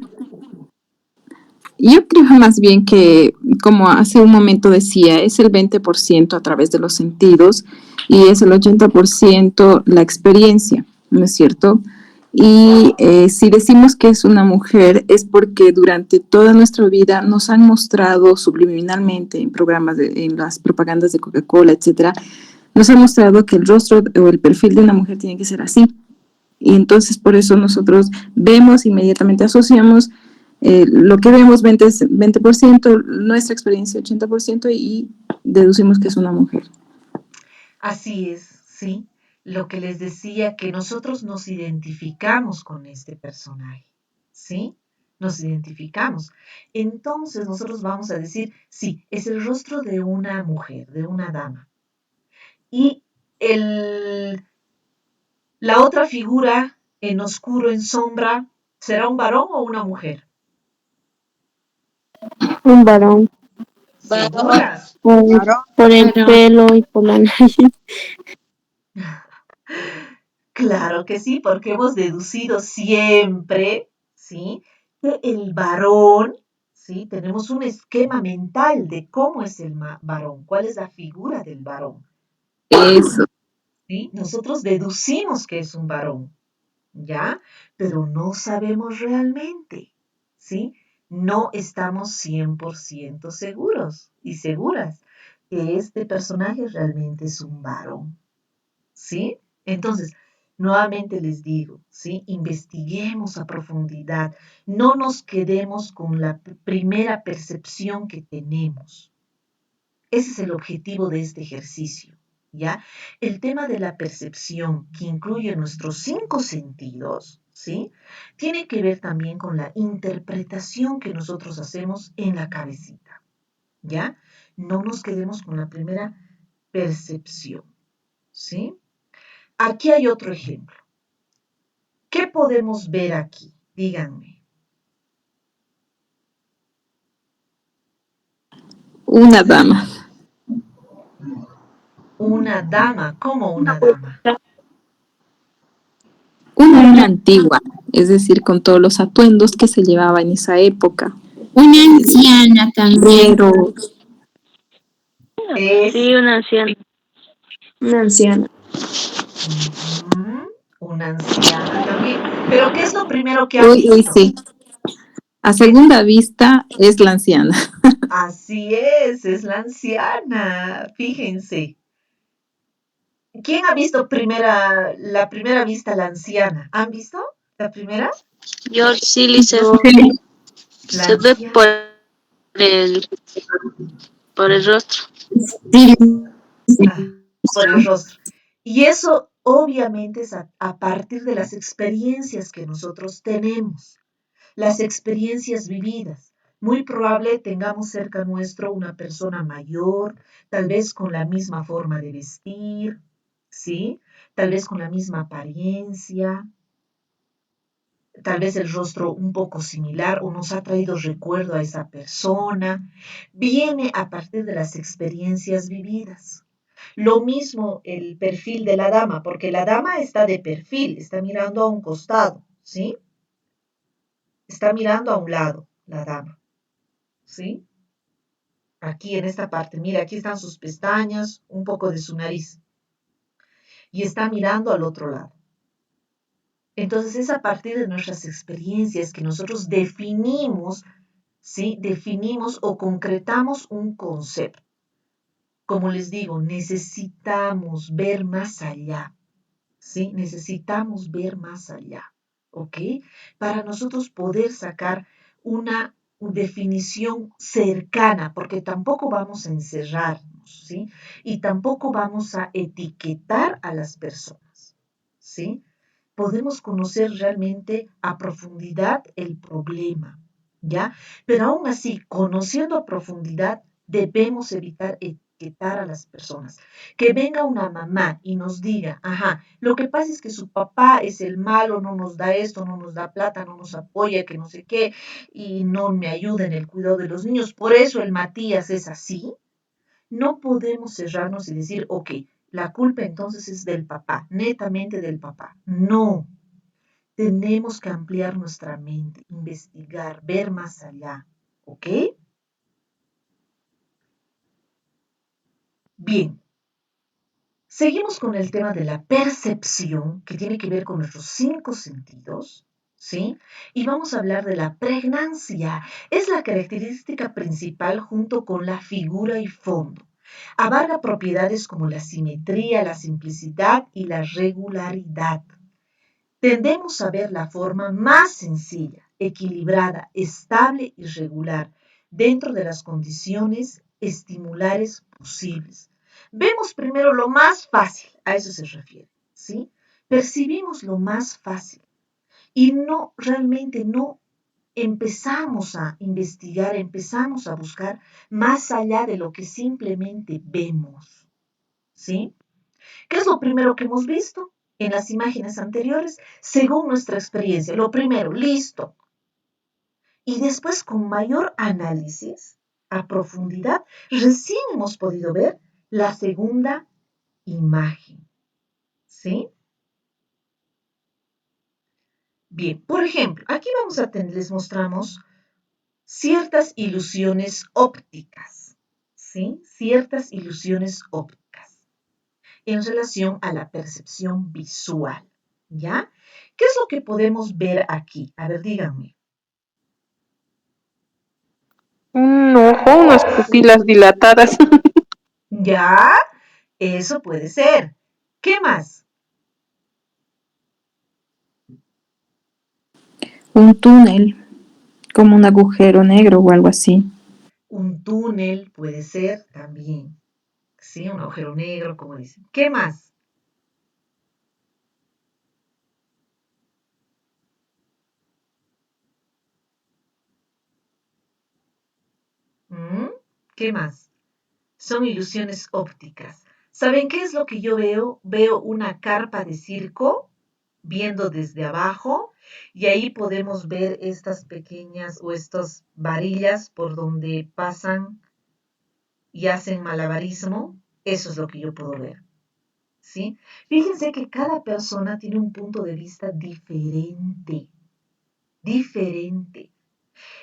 Yo creo más bien que, como hace un momento decía, es el 20% a través de los sentidos y es el 80% la experiencia, ¿no es cierto? Y si decimos que es una mujer es porque durante toda nuestra vida nos han mostrado subliminalmente en programas, en las propagandas de Coca-Cola, etcétera, nos han mostrado que el rostro o el perfil de una mujer tiene que ser así. Y entonces por eso nosotros vemos, inmediatamente asociamos lo que vemos 20%, nuestra experiencia 80% y deducimos que es una mujer. Así es, sí. Lo que les decía, que nosotros nos identificamos con este personaje, ¿sí? Nos identificamos. Entonces nosotros vamos a decir, sí, es el rostro de una mujer, de una dama. Y la otra figura en oscuro, en sombra, ¿será un varón o una mujer? Un varón. ¿Seguras? Por el pelo y por la nariz. Claro que sí, porque hemos deducido siempre, ¿sí? Que el varón, ¿sí? Tenemos un esquema mental de cómo es el varón, cuál es la figura del varón, Eso. ¿sí? Nosotros deducimos que es un varón, ¿ya? Pero no sabemos realmente, ¿sí? No estamos 100% seguros y seguras que este personaje realmente es un varón, ¿sí? Entonces, Nuevamente les digo, ¿sí? Investiguemos a profundidad, no nos quedemos con la primera percepción que tenemos. Ese es el objetivo de este ejercicio, ¿ya? El tema de la percepción, que incluye nuestros 5 sentidos, ¿sí? Tiene que ver también con la interpretación que nosotros hacemos en la cabecita, ¿ya? No nos quedemos con la primera percepción, ¿sí? Aquí hay otro ejemplo. ¿Qué podemos ver aquí? Díganme. Una dama. Una dama, ¿cómo una dama? Una dama antigua, es decir, con todos los atuendos que se llevaba en esa época. Una anciana también. Pero Es Sí, una anciana. Una anciana. una anciana también. Pero ¿qué es lo primero que han hoy visto? sí, a ¿Qué es? segunda vista es la anciana. Así es la anciana. Fíjense. ¿Quién ha visto la primera vista la anciana? ¿Han visto la primera? Yo sí, Lisa, La se ve anciana. el, por el rostro. Ah, por el rostro. Y eso obviamente es a partir de las experiencias que nosotros tenemos, las experiencias vividas. Muy probable tengamos cerca nuestro una persona mayor, tal vez con la misma forma de vestir, ¿sí? Tal vez con la misma apariencia, tal vez el rostro un poco similar o nos ha traído recuerdo a esa persona. Viene a partir de las experiencias vividas. Lo mismo el perfil de la dama, porque la dama está de perfil, está mirando a un costado, ¿sí? Está mirando a un lado, la dama, ¿sí? Aquí en esta parte, mira, aquí están sus pestañas, un poco de su nariz, y está mirando al otro lado. Entonces es a partir de nuestras experiencias que nosotros definimos, ¿sí? Definimos o concretamos un concepto. Como les digo, necesitamos ver más allá, ¿sí? Necesitamos ver más allá, ¿ok? Para nosotros poder sacar una definición cercana, porque tampoco vamos a encerrarnos, ¿sí? Y tampoco vamos a etiquetar a las personas, ¿sí? Podemos conocer realmente a profundidad el problema, ¿ya? Pero aún así, conociendo a profundidad, debemos evitar etiquetar a las personas. Que venga una mamá y nos diga, ajá, lo que pasa es que su papá es el malo, no nos da esto, no nos da plata, no nos apoya, que no sé qué, y no me ayuda en el cuidado de los niños, por eso el Matías es así. No podemos cerrarnos y decir, ok, la culpa entonces es del papá, netamente del papá. No, tenemos que ampliar nuestra mente, investigar, ver más allá, ¿ok? Bien, seguimos con el tema de la percepción, que tiene que ver con nuestros 5 sentidos, ¿sí? Y vamos a hablar de la pregnancia. Es la característica principal junto con la figura y fondo. Abarca propiedades como la simetría, la simplicidad y la regularidad. Tendemos a ver la forma más sencilla, equilibrada, estable y regular dentro de las condiciones estimulares posibles. Vemos primero lo más fácil, a eso se refiere, ¿sí? Percibimos lo más fácil y no realmente no empezamos a investigar, empezamos a buscar más allá de lo que simplemente vemos, ¿sí? ¿Qué es lo primero que hemos visto en las imágenes anteriores? Según nuestra experiencia, lo primero, listo. Y después, con mayor análisis, a profundidad, recién hemos podido ver la segunda imagen. ¿Sí? Bien, por ejemplo, aquí les mostramos ciertas ilusiones ópticas. ¿Sí? Ciertas ilusiones ópticas en relación a la percepción visual. ¿Ya? ¿Qué es lo que podemos ver aquí? A ver, díganme. Un ojo, unas pupilas dilatadas. ¿Ya? Eso puede ser. ¿Qué más? Un túnel, como un agujero negro o algo así. Un túnel puede ser también, ¿sí? Un agujero negro, como dicen. ¿Qué más? ¿Mm? ¿Qué más? Son ilusiones ópticas. ¿Saben qué es lo que yo veo? Veo una carpa de circo viendo desde abajo y ahí podemos ver estas pequeñas o estas varillas por donde pasan y hacen malabarismo. Eso es lo que yo puedo ver. ¿Sí? Fíjense que cada persona tiene un punto de vista diferente, diferente.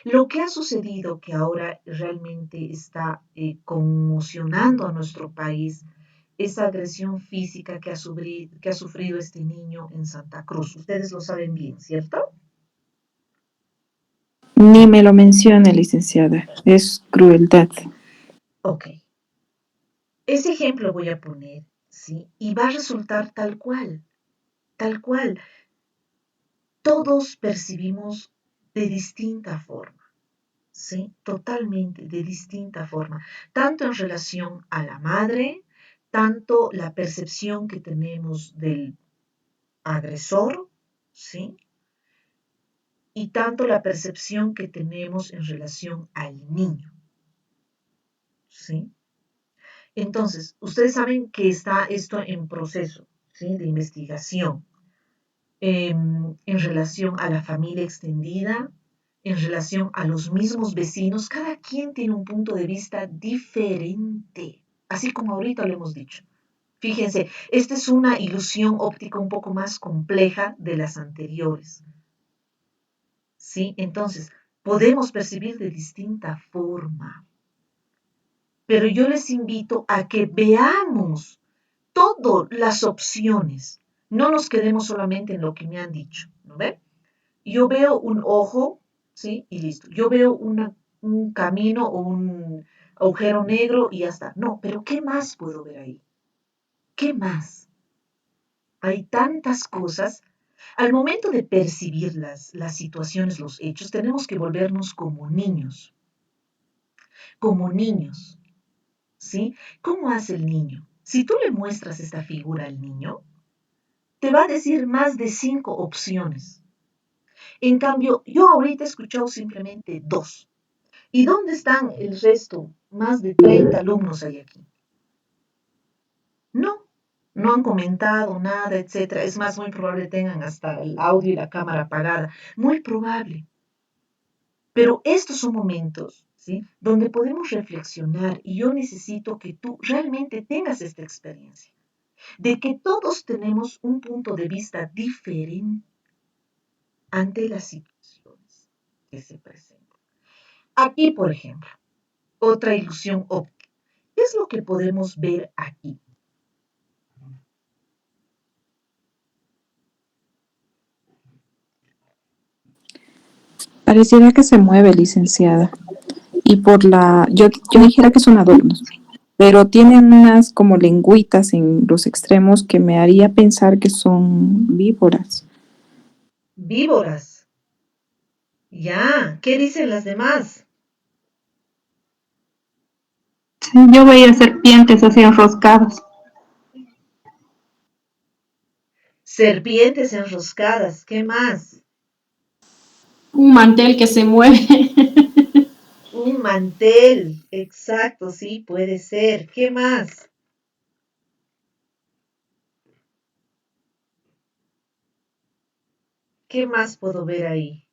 Lo que ha sucedido que ahora realmente está conmocionando a nuestro país, esa agresión física que ha sufrido este niño en Santa Cruz. Ustedes lo saben bien, ¿cierto? Ni me lo mencione, licenciada. Es crueldad. Ok. Ese ejemplo voy a poner, ¿sí? Y va a resultar tal cual, tal cual. Todos percibimos de distinta forma. ¿Sí? Totalmente de distinta forma, tanto en relación a la madre, tanto la percepción que tenemos del agresor, ¿sí? Y tanto la percepción que tenemos en relación al niño, ¿sí? Entonces, ustedes saben que está esto en proceso, ¿sí? De investigación en relación a la familia extendida, en relación a los mismos vecinos, cada quien tiene un punto de vista diferente, así como ahorita lo hemos dicho. Fíjense, esta es una ilusión óptica un poco más compleja de las anteriores. ¿Sí? Entonces, podemos percibir de distinta forma. Pero yo les invito a que veamos todas las opciones. No nos quedemos solamente en lo que me han dicho, ¿no ven? Yo veo un ojo, ¿sí? Y listo. Yo veo un camino o un agujero negro y ya está. No, pero ¿qué más puedo ver ahí? ¿Qué más? Hay tantas cosas. Al momento de percibir las situaciones, los hechos, tenemos que volvernos como niños, ¿sí? ¿Cómo hace el niño? Si tú le muestras esta figura al niño, te va a decir más de 5 opciones. En cambio, yo ahorita he escuchado simplemente 2. ¿Y dónde están el resto? Más de 30 alumnos hay aquí. No, no han comentado nada, etcétera. Es más, muy probable tengan hasta el audio y la cámara apagada. Muy probable. Pero estos son momentos, ¿sí? Donde podemos reflexionar y yo necesito que tú realmente tengas esta experiencia, de que todos tenemos un punto de vista diferente ante las situaciones que se presentan. Aquí, por ejemplo, otra ilusión óptica. ¿Qué es lo que podemos ver aquí? Pareciera que se mueve, licenciada. Y yo dijera que son adornos, pero tienen unas como lengüitas en los extremos que me haría pensar que son víboras. Víboras. Ya, ¿qué dicen las demás? Sí, yo veía serpientes así enroscadas. Serpientes enroscadas, ¿qué más? Un mantel que se mueve. Un mantel, exacto, sí, puede ser. ¿Qué más? ¿Qué más puedo ver ahí?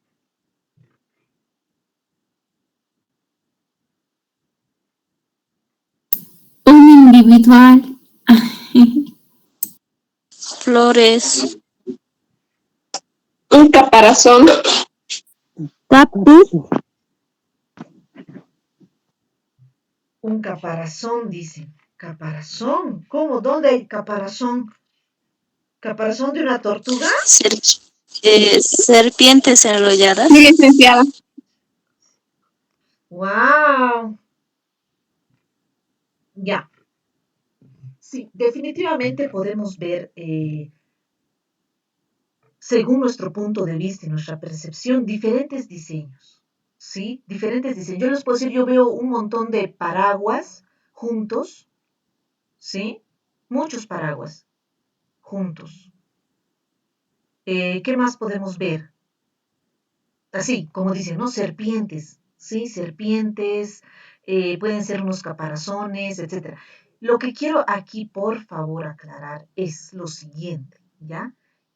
Un individual. Flores, Un caparazón. Cactus, Un caparazón, dicen. Caparazón, ¿cómo? ¿Dónde hay caparazón? ¿Caparazón de una tortuga? ser- serpientes enrolladas, Sí, licenciada. ¡Wow! Ya, sí, definitivamente podemos ver según nuestro punto de vista y nuestra percepción, diferentes diseños, ¿sí? Diferentes diseños. Yo les puedo decir, yo veo un montón de paraguas juntos, ¿sí? Muchos paraguas juntos. ¿Qué más podemos ver? Así, como dicen, ¿no? Serpientes, ¿sí? Serpientes, pueden ser unos caparazones, etcétera. Lo que quiero aquí, por favor, aclarar es lo siguiente, ¿ya?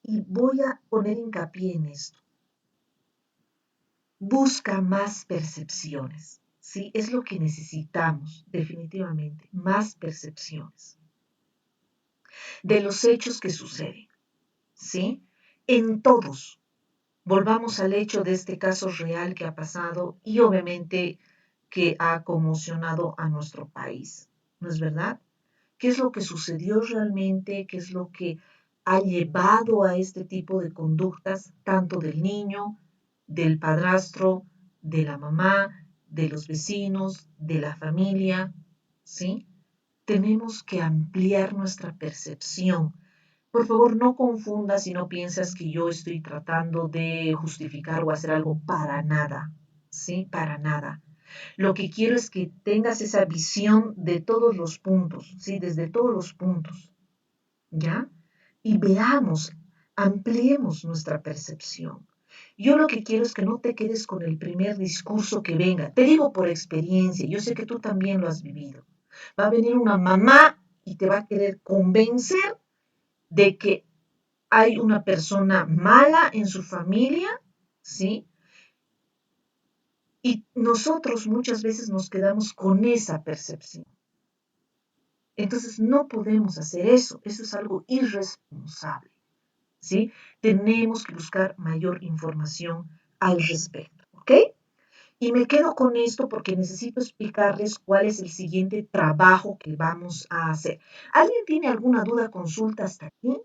Y voy a poner hincapié en esto. Busca más percepciones, ¿sí? Es lo que necesitamos, definitivamente, más percepciones de los hechos que suceden, ¿sí? En todos. Volvamos al hecho de este caso real que ha pasado y obviamente que ha conmocionado a nuestro país, ¿no es verdad? ¿Qué es lo que sucedió realmente? ¿Qué es lo que ha llevado a este tipo de conductas, tanto del niño, del padrastro, de la mamá, de los vecinos, de la familia? ¿Sí? Tenemos que ampliar nuestra percepción. Por favor, no confundas si no piensas que yo estoy tratando de justificar o hacer algo para nada, ¿sí? Para nada. Lo que quiero es que tengas esa visión de todos los puntos, ¿sí? Desde todos los puntos, ¿ya? Y veamos, ampliemos nuestra percepción. Yo lo que quiero es que no te quedes con el primer discurso que venga. Te digo por experiencia, yo sé que tú también lo has vivido. Va a venir una mamá y te va a querer convencer de que hay una persona mala en su familia, ¿sí? Y nosotros muchas veces nos quedamos con esa percepción. Entonces no podemos hacer eso, eso es algo irresponsable, ¿sí? Tenemos que buscar mayor información al respecto, ¿ok? Y me quedo con esto porque necesito explicarles cuál es el siguiente trabajo que vamos a hacer. ¿Alguien tiene alguna duda, consulta hasta aquí?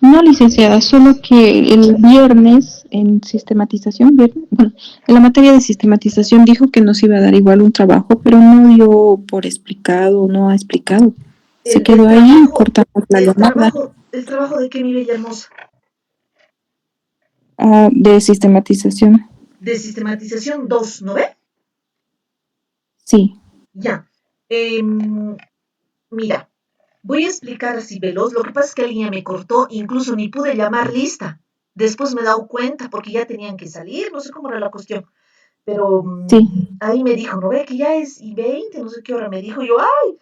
No, licenciada, solo que el viernes en sistematización, bueno, en la materia de sistematización dijo que nos iba a dar igual un trabajo, pero no dio por explicado, no ha explicado. Se quedó ahí, cortamos la llamada ¿El trabajo de qué, mi bella hermosa? de sistematización. De sistematización 2, ¿no ve? Sí, Ya. Mira, voy a explicar así veloz. Lo que pasa es que alguien ya me cortó, incluso ni pude llamar lista. Después me he dado cuenta porque ya tenían que salir, no sé cómo era la cuestión. Pero sí. ahí me dijo, ¿no ve? Que ya es y 20, no sé qué hora me dijo. Yo, ¡ay!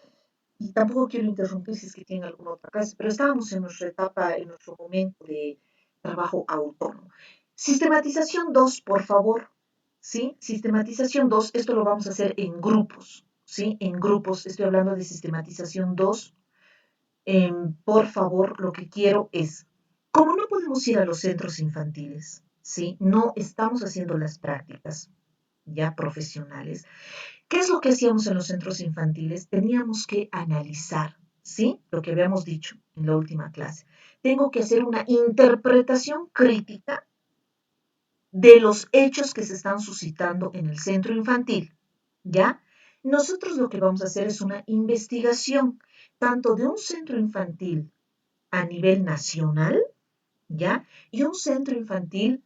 Y tampoco quiero interrumpir si es que tiene alguna otra clase, pero estábamos en nuestra etapa, en nuestro momento de trabajo autónomo. Sistematización 2, por favor. ¿Sí? Sistematización 2, esto lo vamos a hacer en grupos. ¿Sí? En grupos, estoy hablando de sistematización 2. Por favor, lo que quiero es, como no podemos ir a los centros infantiles, ¿sí? No estamos haciendo las prácticas ya profesionales. ¿Qué es lo que hacíamos en los centros infantiles? Teníamos que analizar, ¿sí? Lo que habíamos dicho en la última clase. Tengo que hacer una interpretación crítica de los hechos que se están suscitando en el centro infantil, ¿ya? Nosotros lo que vamos a hacer es una investigación, tanto de un centro infantil a nivel nacional, ¿ya? Y un centro infantil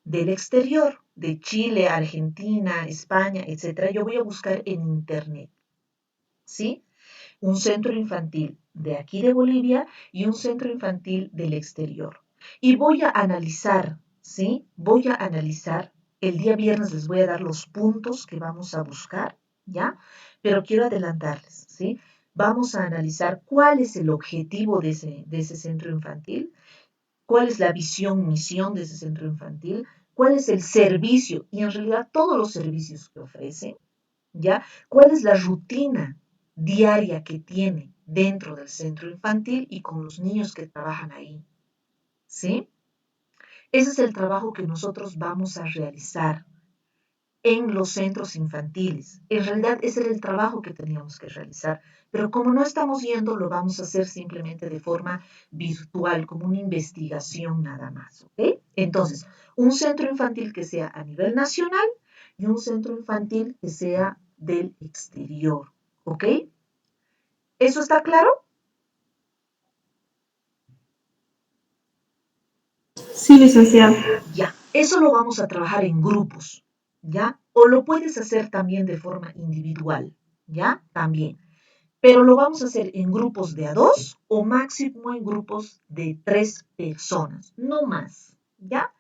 del exterior, de Chile, Argentina, España, etcétera. Yo voy a buscar en internet, ¿sí? Un centro infantil de aquí de Bolivia y un centro infantil del exterior. Y voy a analizar, ¿sí? Voy a analizar. El día viernes les voy a dar los puntos que vamos a buscar, ¿ya? Pero quiero adelantarles, ¿sí? Vamos a analizar cuál es el objetivo de ese centro infantil, cuál es la visión, misión de ese centro infantil, cuál es el servicio y en realidad todos los servicios que ofrece, ¿ya? ¿Cuál es la rutina diaria que tiene dentro del centro infantil y con los niños que trabajan ahí? ¿Sí? Ese es el trabajo que nosotros vamos a realizar en los centros infantiles. En realidad ese era el trabajo que teníamos que realizar, pero como no estamos yendo, lo vamos a hacer simplemente de forma virtual, como una investigación nada más, ¿ok? Entonces, un centro infantil que sea a nivel nacional y un centro infantil que sea del exterior, ¿ok? ¿Eso está claro? Sí, licenciada. Ya, eso lo vamos a trabajar en grupos, ¿ya? O lo puedes hacer también de forma individual, ¿ya? También. Pero lo vamos a hacer en grupos de a dos o máximo en grupos de 3 personas, no más, ¿ya?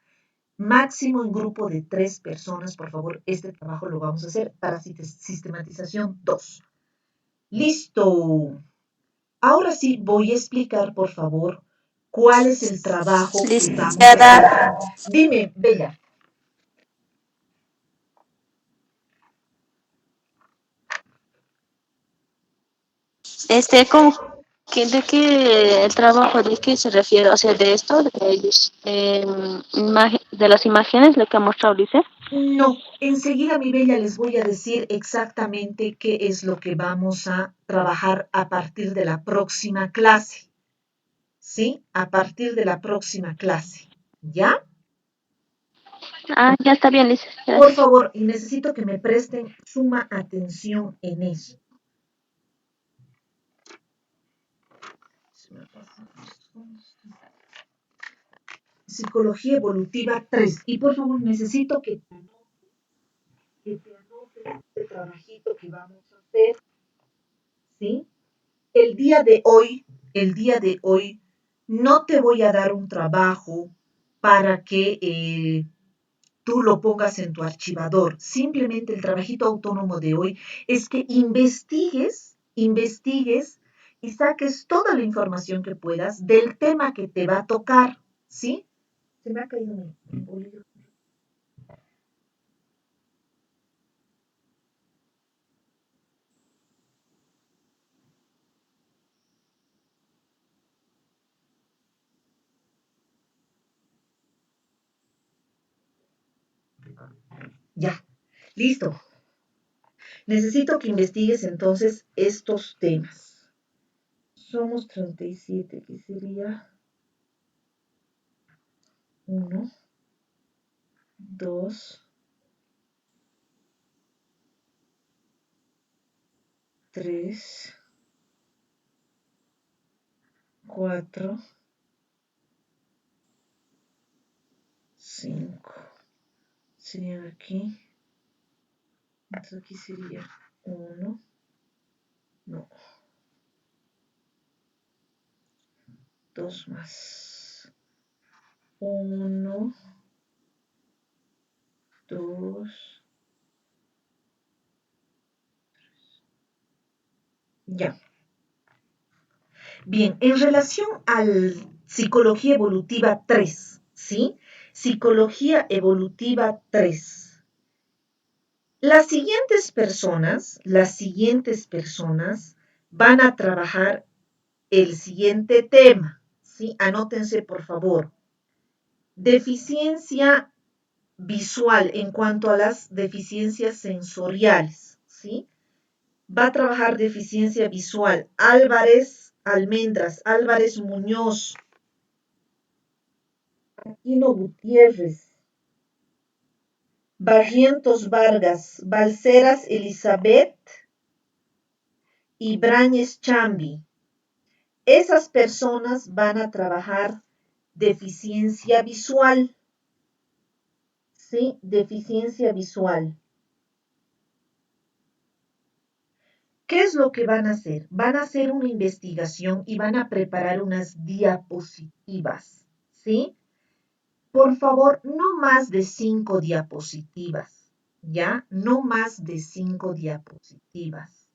Máximo en grupo de 3 personas, por favor, este trabajo lo vamos a hacer para sistematización 2. Listo. Ahora sí voy a explicar, por favor, cuál es el trabajo que vamos a hacer. Licenciada, Dime, Bella. ¿Cómo de qué el trabajo, de qué se refiere? O sea, de esto, de las imágenes, lo que ha mostrado Lice. No, enseguida, mi Bella, les voy a decir exactamente qué es lo que vamos a trabajar a partir de la próxima clase. ¿Sí? A partir de la próxima clase. ¿Ya? Ah, ya está bien, Lice. Por Gracias. favor, y necesito que me presten suma atención en eso. Psicología evolutiva 3. Y por favor, necesito que te anotes este trabajito que vamos a hacer. ¿Sí? El día de hoy, el día de hoy, no te voy a dar un trabajo para que tú lo pongas en tu archivador. Simplemente el trabajito autónomo de hoy es que investigues y saques toda la información que puedas del tema que te va a tocar, ¿sí? Se me ha caído mi bolígrafo. Ya, listo. Necesito que investigues entonces estos temas. Somos 37, que sería 1, 2, 3, 4, 5. Serían aquí. Entonces aquí sería 1, no, 2 más. 1, 2, ya. Bien, en relación al psicología evolutiva 3, ¿sí? Psicología evolutiva 3. Las siguientes personas van a trabajar el siguiente tema, ¿sí? Anótense, por favor. Deficiencia visual en cuanto a las deficiencias sensoriales, ¿sí? Va a trabajar deficiencia visual Álvarez Almendras, Álvarez Muñoz, Aquino Gutiérrez, Barrientos Vargas, Balceras Elizabeth y Brañez Chambi. Esas personas van a trabajar deficiencia visual, ¿sí? Deficiencia visual. ¿Qué es lo que van a hacer? Van a hacer una investigación y van a preparar unas diapositivas, ¿sí? Por favor, no más de 5 diapositivas, ¿ya? No más de 5 diapositivas,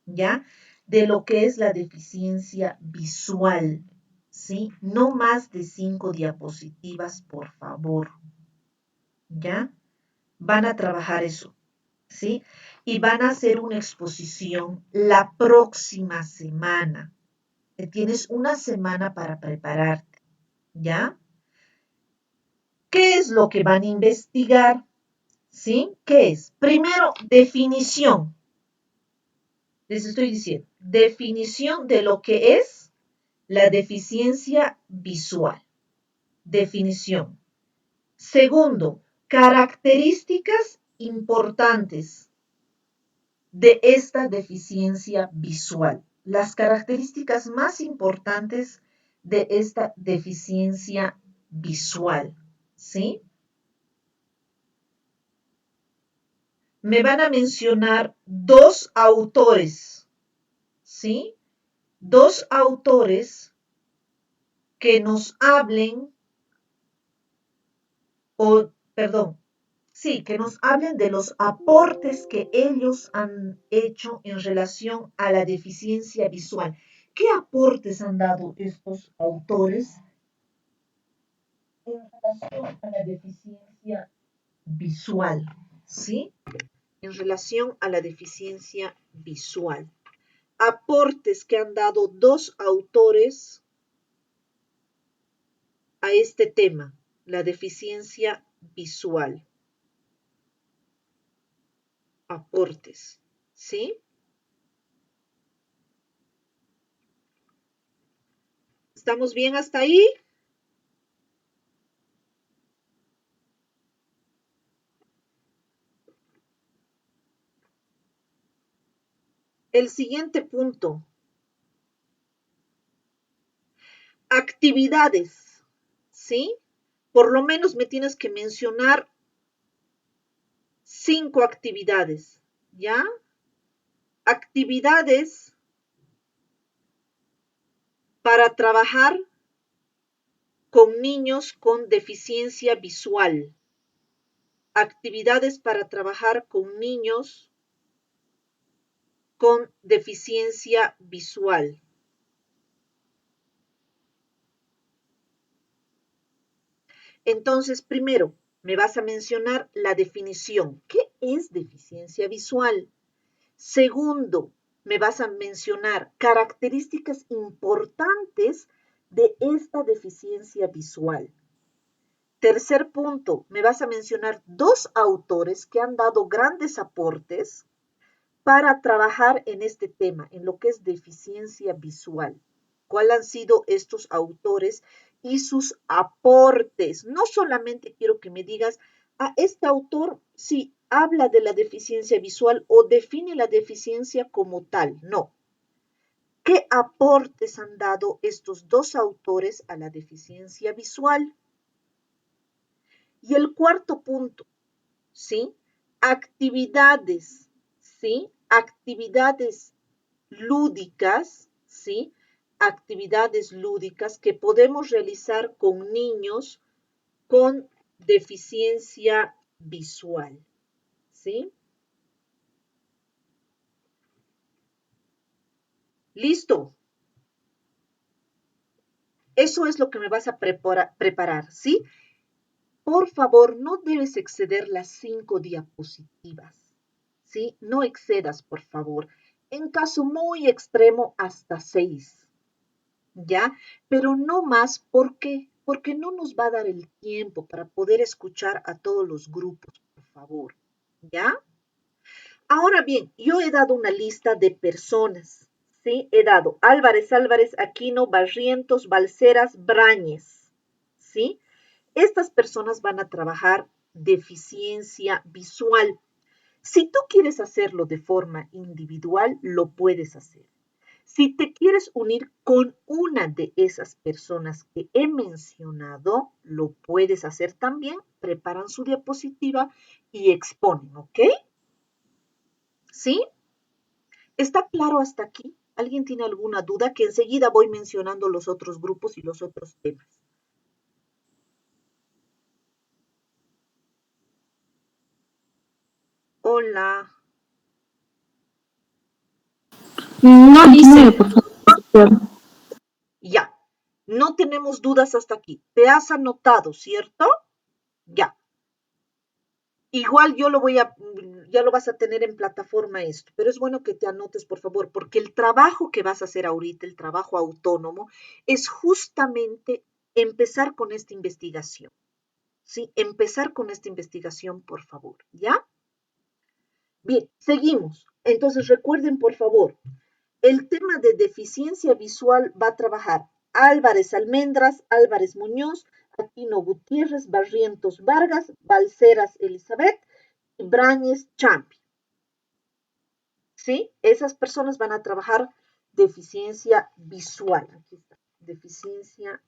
¿ya? De lo que es la deficiencia visual, ¿sí? No más de 5 diapositivas, por favor, ¿ya? Van a trabajar eso, ¿sí? Y van a hacer una exposición la próxima semana. Tienes una semana para prepararte, ¿ya? ¿Qué es lo que van a investigar? ¿Sí? ¿Qué es? Primero, definición. Les estoy diciendo, definición de lo que es la deficiencia visual. Definición. Segundo, características importantes de esta deficiencia visual. las características más importantes de esta deficiencia visual, ¿sí? Me van a mencionar dos autores, ¿sí? Dos autores que nos hablen, que nos hablen de los aportes que ellos han hecho en relación a la deficiencia visual. ¿Qué aportes han dado estos autores en relación a la deficiencia visual? ¿Sí? En relación a la deficiencia visual. Aportes que han dado dos autores a este tema, la deficiencia visual. Aportes, ¿sí? ¿Estamos bien hasta ahí? El siguiente punto. Actividades, ¿sí? Por lo menos me tienes que mencionar 5 actividades, ¿ya? Actividades para trabajar con niños con deficiencia visual. Actividades para trabajar con niños con deficiencia visual. Entonces, primero, me vas a mencionar la definición. ¿Qué es deficiencia visual? Segundo, me vas a mencionar características importantes de esta deficiencia visual. Tercer punto, me vas a mencionar dos autores que han dado grandes aportes para trabajar en este tema, en lo que es deficiencia visual. ¿Cuáles han sido estos autores y sus aportes? No solamente quiero que me digas, este autor sí habla de la deficiencia visual o define la deficiencia como tal. No. ¿Qué aportes han dado estos dos autores a la deficiencia visual? Y el cuarto punto, ¿sí? Actividades, ¿sí? Actividades lúdicas, ¿sí? Actividades lúdicas que podemos realizar con niños con deficiencia visual, ¿sí? Listo. Eso es lo que me vas a preparar, ¿sí? Por favor, no debes exceder las 5 diapositivas, ¿sí? No excedas, por favor. En caso muy extremo, hasta 6, ¿ya? Pero no más, ¿por qué? Porque no nos va a dar el tiempo para poder escuchar a todos los grupos, por favor, ¿ya? Ahora bien, yo he dado una lista de personas, ¿sí? He dado Álvarez, Aquino, Barrientos, Balceras, Brañez, ¿sí? Estas personas van a trabajar deficiencia visual. Si tú quieres hacerlo de forma individual, lo puedes hacer. Si te quieres unir con una de esas personas que he mencionado, lo puedes hacer también. Preparan su diapositiva y exponen, ¿ok? ¿Sí? ¿Está claro hasta aquí? ¿Alguien tiene alguna duda? Que enseguida voy mencionando los otros grupos y los otros temas. Hola. No dice. Por favor. Ya. No tenemos dudas hasta aquí. ¿Te has anotado, cierto? Ya. Igual yo ya lo vas a tener en plataforma esto, pero es bueno que te anotes, por favor, porque el trabajo que vas a hacer ahorita, el trabajo autónomo, es justamente empezar con esta investigación. ¿Sí? Empezar con esta investigación, por favor, ¿ya? Bien, seguimos. Entonces, recuerden, por favor, el tema de deficiencia visual va a trabajar Álvarez Almendras, Álvarez Muñoz, Aquino Gutiérrez, Barrientos Vargas, Balceras Elizabeth y Brañez Champi. ¿Sí? Esas personas van a trabajar deficiencia visual. Aquí está, deficiencia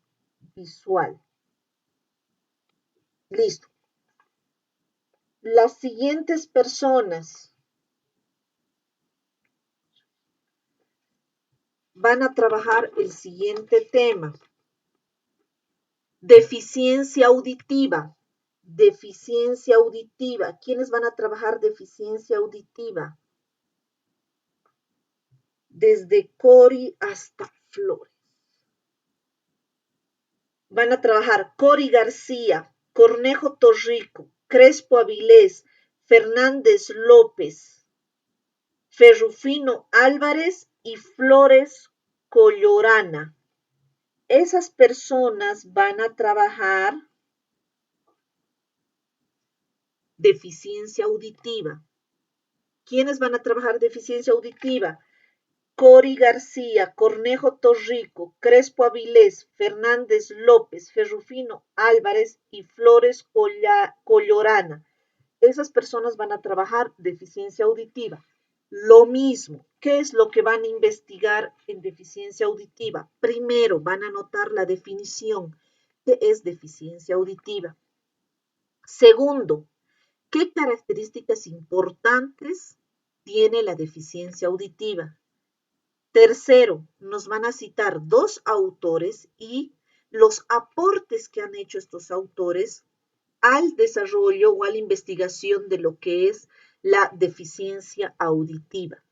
visual. Listo. Las siguientes personas van a trabajar el siguiente tema. Deficiencia auditiva. Deficiencia auditiva. ¿Quiénes van a trabajar deficiencia auditiva? Desde Cori hasta Flores. Van a trabajar Cori García, Cornejo Torrico, Crespo Avilés, Fernández López, Ferrufino Álvarez y Flores Collorana. Esas personas van a trabajar deficiencia auditiva. ¿Quiénes van a trabajar deficiencia auditiva? Cori García, Cornejo Torrico, Crespo Avilés, Fernández López, Ferrufino Álvarez y Flores Collorana. Esas personas van a trabajar deficiencia auditiva. Lo mismo, ¿qué es lo que van a investigar en deficiencia auditiva? Primero, van a anotar la definición. ¿Qué es deficiencia auditiva? Segundo, ¿qué características importantes tiene la deficiencia auditiva? Tercero, nos van a citar dos autores y los aportes que han hecho estos autores al desarrollo o a la investigación de lo que es la deficiencia auditiva.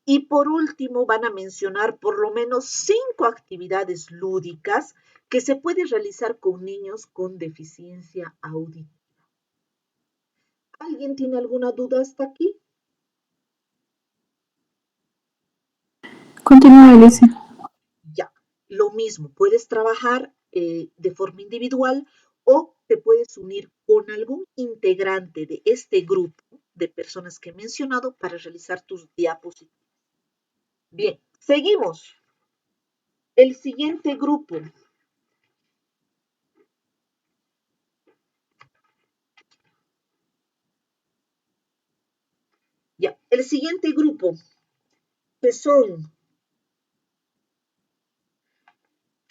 Y por último, van a mencionar por lo menos 5 actividades lúdicas que se pueden realizar con niños con deficiencia auditiva. ¿Alguien tiene alguna duda hasta aquí? Continúa, Alicia. Ya, lo mismo, puedes trabajar de forma individual o te puedes unir con algún integrante de este grupo de personas que he mencionado para realizar tus diapositivas. Bien, seguimos. El siguiente grupo. Ya, el siguiente grupo, que son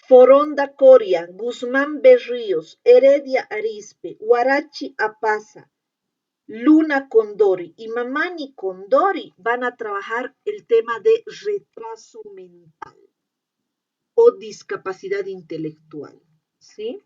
Foronda Coria, Guzmán Berríos, Heredia Arispe, Huarachi Apaza, Luna Condori y Mamani Condori van a trabajar el tema de retraso mental o discapacidad intelectual, ¿sí?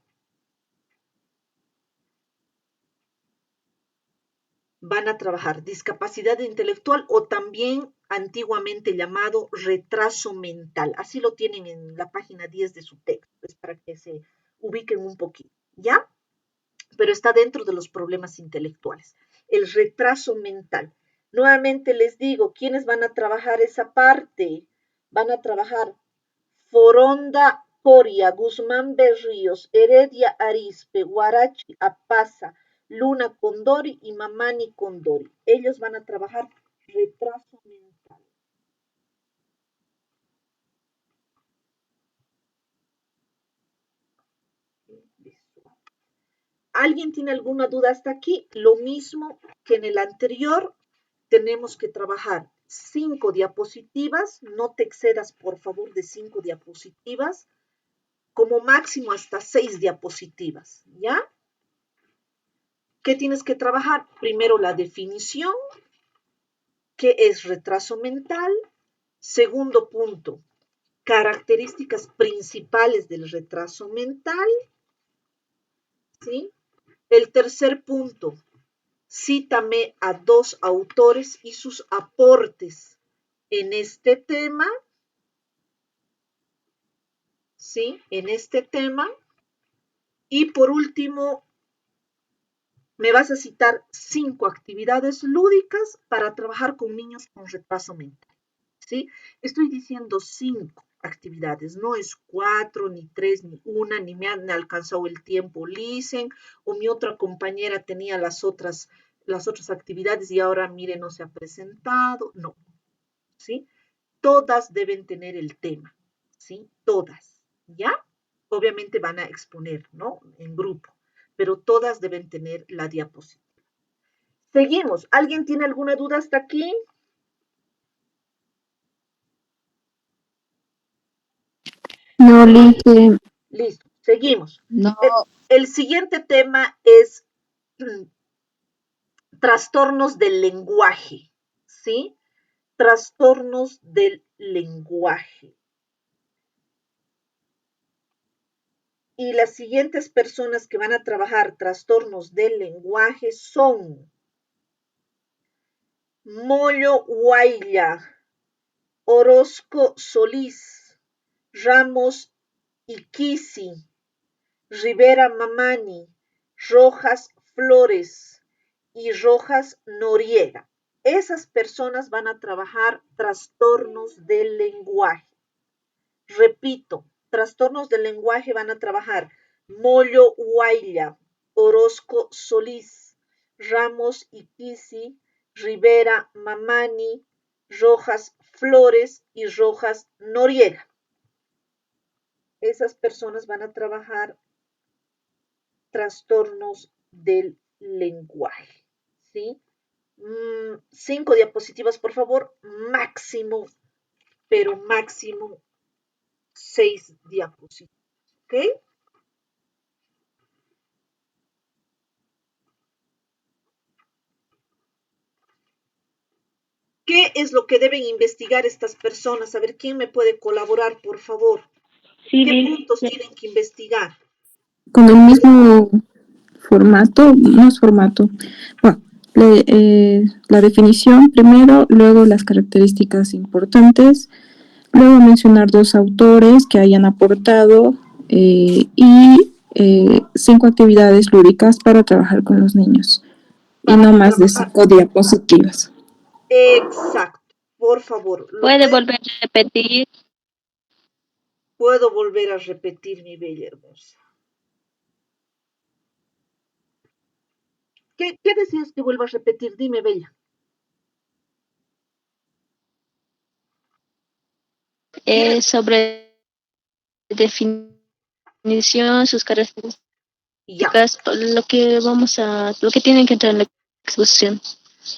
Van a trabajar discapacidad intelectual o también antiguamente llamado retraso mental. Así lo tienen en la página 10 de su texto, es para que se ubiquen un poquito, ¿ya? Pero está dentro de los problemas intelectuales. El retraso mental. Nuevamente les digo, ¿quiénes van a trabajar esa parte? Van a trabajar Foronda Coria, Guzmán Berríos, Heredia Arispe, Huarachi Apaza, Luna Condori y Mamani Condori. Ellos van a trabajar retraso mental. ¿Alguien tiene alguna duda hasta aquí? Lo mismo que en el anterior, tenemos que trabajar 5 diapositivas. No te excedas, por favor, de 5 diapositivas. Como máximo hasta 6 diapositivas, ¿ya? ¿Qué tienes que trabajar? Primero la definición, ¿qué es retraso mental? Segundo punto, características principales del retraso mental, ¿sí? El tercer punto, cítame a 2 autores y sus aportes en este tema, ¿sí? En este tema. Y por último, me vas a citar 5 actividades lúdicas para trabajar con niños con retraso mental, ¿sí? Estoy diciendo 5 actividades, no es 4, ni 3, ni 1, ni me han alcanzado el tiempo, Lisen, o mi otra compañera tenía las otras actividades y ahora, mire, no se ha presentado, no, ¿sí? Todas deben tener el tema, ¿sí? Todas, ¿ya? Obviamente van a exponer, ¿no? En grupo, pero todas deben tener la diapositiva. Seguimos. ¿Alguien tiene alguna duda hasta aquí? Noli, que Listo, seguimos. No, El siguiente tema es trastornos del lenguaje, ¿sí? Trastornos del lenguaje. Y las siguientes personas que van a trabajar trastornos del lenguaje son Mollo Huaylla, Orozco Solís, Ramos Iquisi, Rivera Mamani, Rojas Flores y Rojas Noriega. Esas personas van a trabajar trastornos del lenguaje. Repito, trastornos del lenguaje van a trabajar Mollo Huaylla, Orozco Solís, Ramos Iquisi, Rivera Mamani, Rojas Flores y Rojas Noriega. Esas personas van a trabajar trastornos del lenguaje, ¿sí? 5 diapositivas, por favor, máximo, pero máximo 6 diapositivas, ¿ok? ¿Qué es lo que deben investigar estas personas? A ver, ¿quién me puede colaborar, por favor? Sí, ¿Qué Liz. puntos tienen que investigar? con el mismo formato, no es formato, bueno, la definición primero, luego las características importantes, luego mencionar dos autores que hayan aportado y 5 actividades lúdicas para trabajar con los niños y Para no más de trabajar. 5 diapositivas. Exacto. Por favor, ¿Puede volver a repetir? puedo volver a repetir, mi bella hermosa. ¿Qué deseas que vuelva a repetir? Dime, bella. Sobre definición, sus características, Ya, lo que tienen que entrar en la exposición.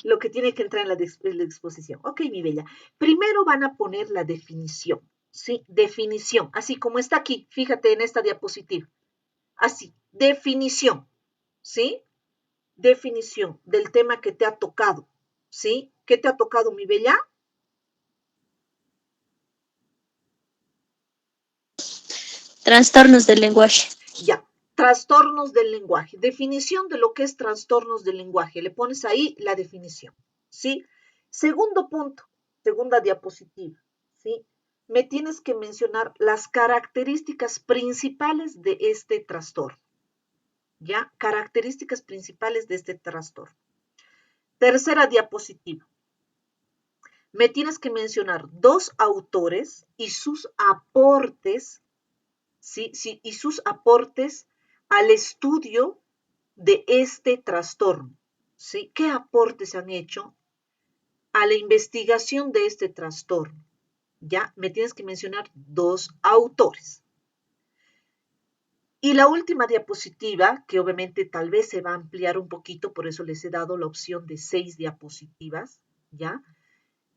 lo que tiene que entrar en la exposición. Ok, mi bella. Primero van a poner la definición, ¿sí? Definición, así como está aquí, fíjate en esta diapositiva. Así, definición, ¿sí? Definición del tema que te ha tocado, ¿sí? ¿Qué te ha tocado, mi bella? Trastornos del lenguaje. Ya, trastornos del lenguaje. Definición de lo que es trastornos del lenguaje. Le pones ahí la definición, ¿sí? Segundo punto, segunda diapositiva, ¿sí? Me tienes que mencionar las características principales de este trastorno, ¿ya? Características principales de este trastorno. Tercera diapositiva. Me tienes que mencionar dos autores y sus aportes, ¿sí? Sí, y sus aportes al estudio de este trastorno, ¿sí? ¿Qué aportes han hecho a la investigación de este trastorno? Ya, me tienes que mencionar dos autores. Y la última diapositiva, que obviamente tal vez se va a ampliar un poquito, por eso les he dado la opción de 6 diapositivas, ¿ya?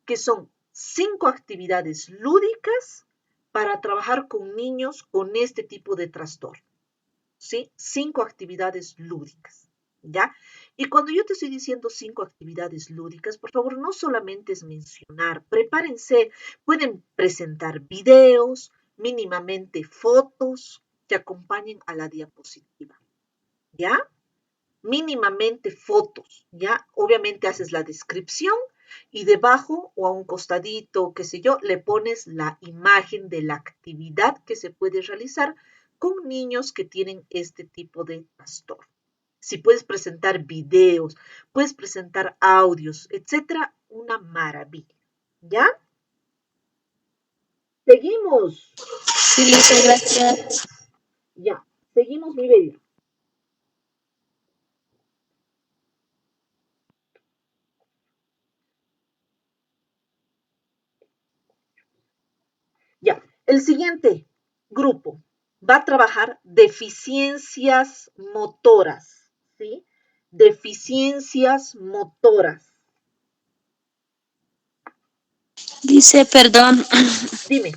Que son 5 actividades lúdicas para trabajar con niños con este tipo de trastorno, ¿sí? 5 actividades lúdicas, ¿ya? Y cuando yo te estoy diciendo 5 actividades lúdicas, por favor, no solamente es mencionar, prepárense, pueden presentar videos, mínimamente fotos que acompañen a la diapositiva, ¿ya? Mínimamente fotos, ¿ya? Obviamente haces la descripción y debajo o a un costadito, qué sé yo, le pones la imagen de la actividad que se puede realizar con niños que tienen este tipo de trastorno. Si puedes presentar videos, puedes presentar audios, etcétera, una maravilla, ¿ya? Seguimos. Sí, Lisa, gracias. Ya, seguimos, mi bella. Ya, el siguiente grupo va a trabajar deficiencias motoras, ¿sí? Deficiencias motoras. Dice, perdón, Dime.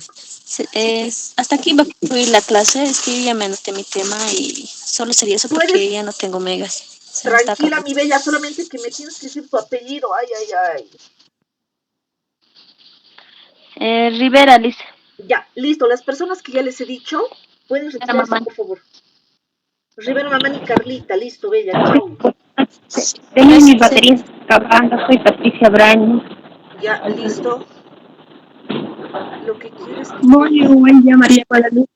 hasta aquí va a fluir la clase, es que yo ya me anoté mi tema y solo sería eso Tú eres porque ya no tengo megas. Se me está tranquila, acabando. mi bella, solamente que me tienes que decir tu apellido. Ay, ay, ay. Rivera, dice. Ya, listo. Las personas que ya les he dicho, pueden Era retirarse, mamá. por favor. Rivero, Mamán y Carlita, listo, bella, chau. Tengo mi Gracias. batería está acabando, soy Patricia Braño. Ya, listo. Lo que quiero es que Muy todos buen día, María Guadalupe.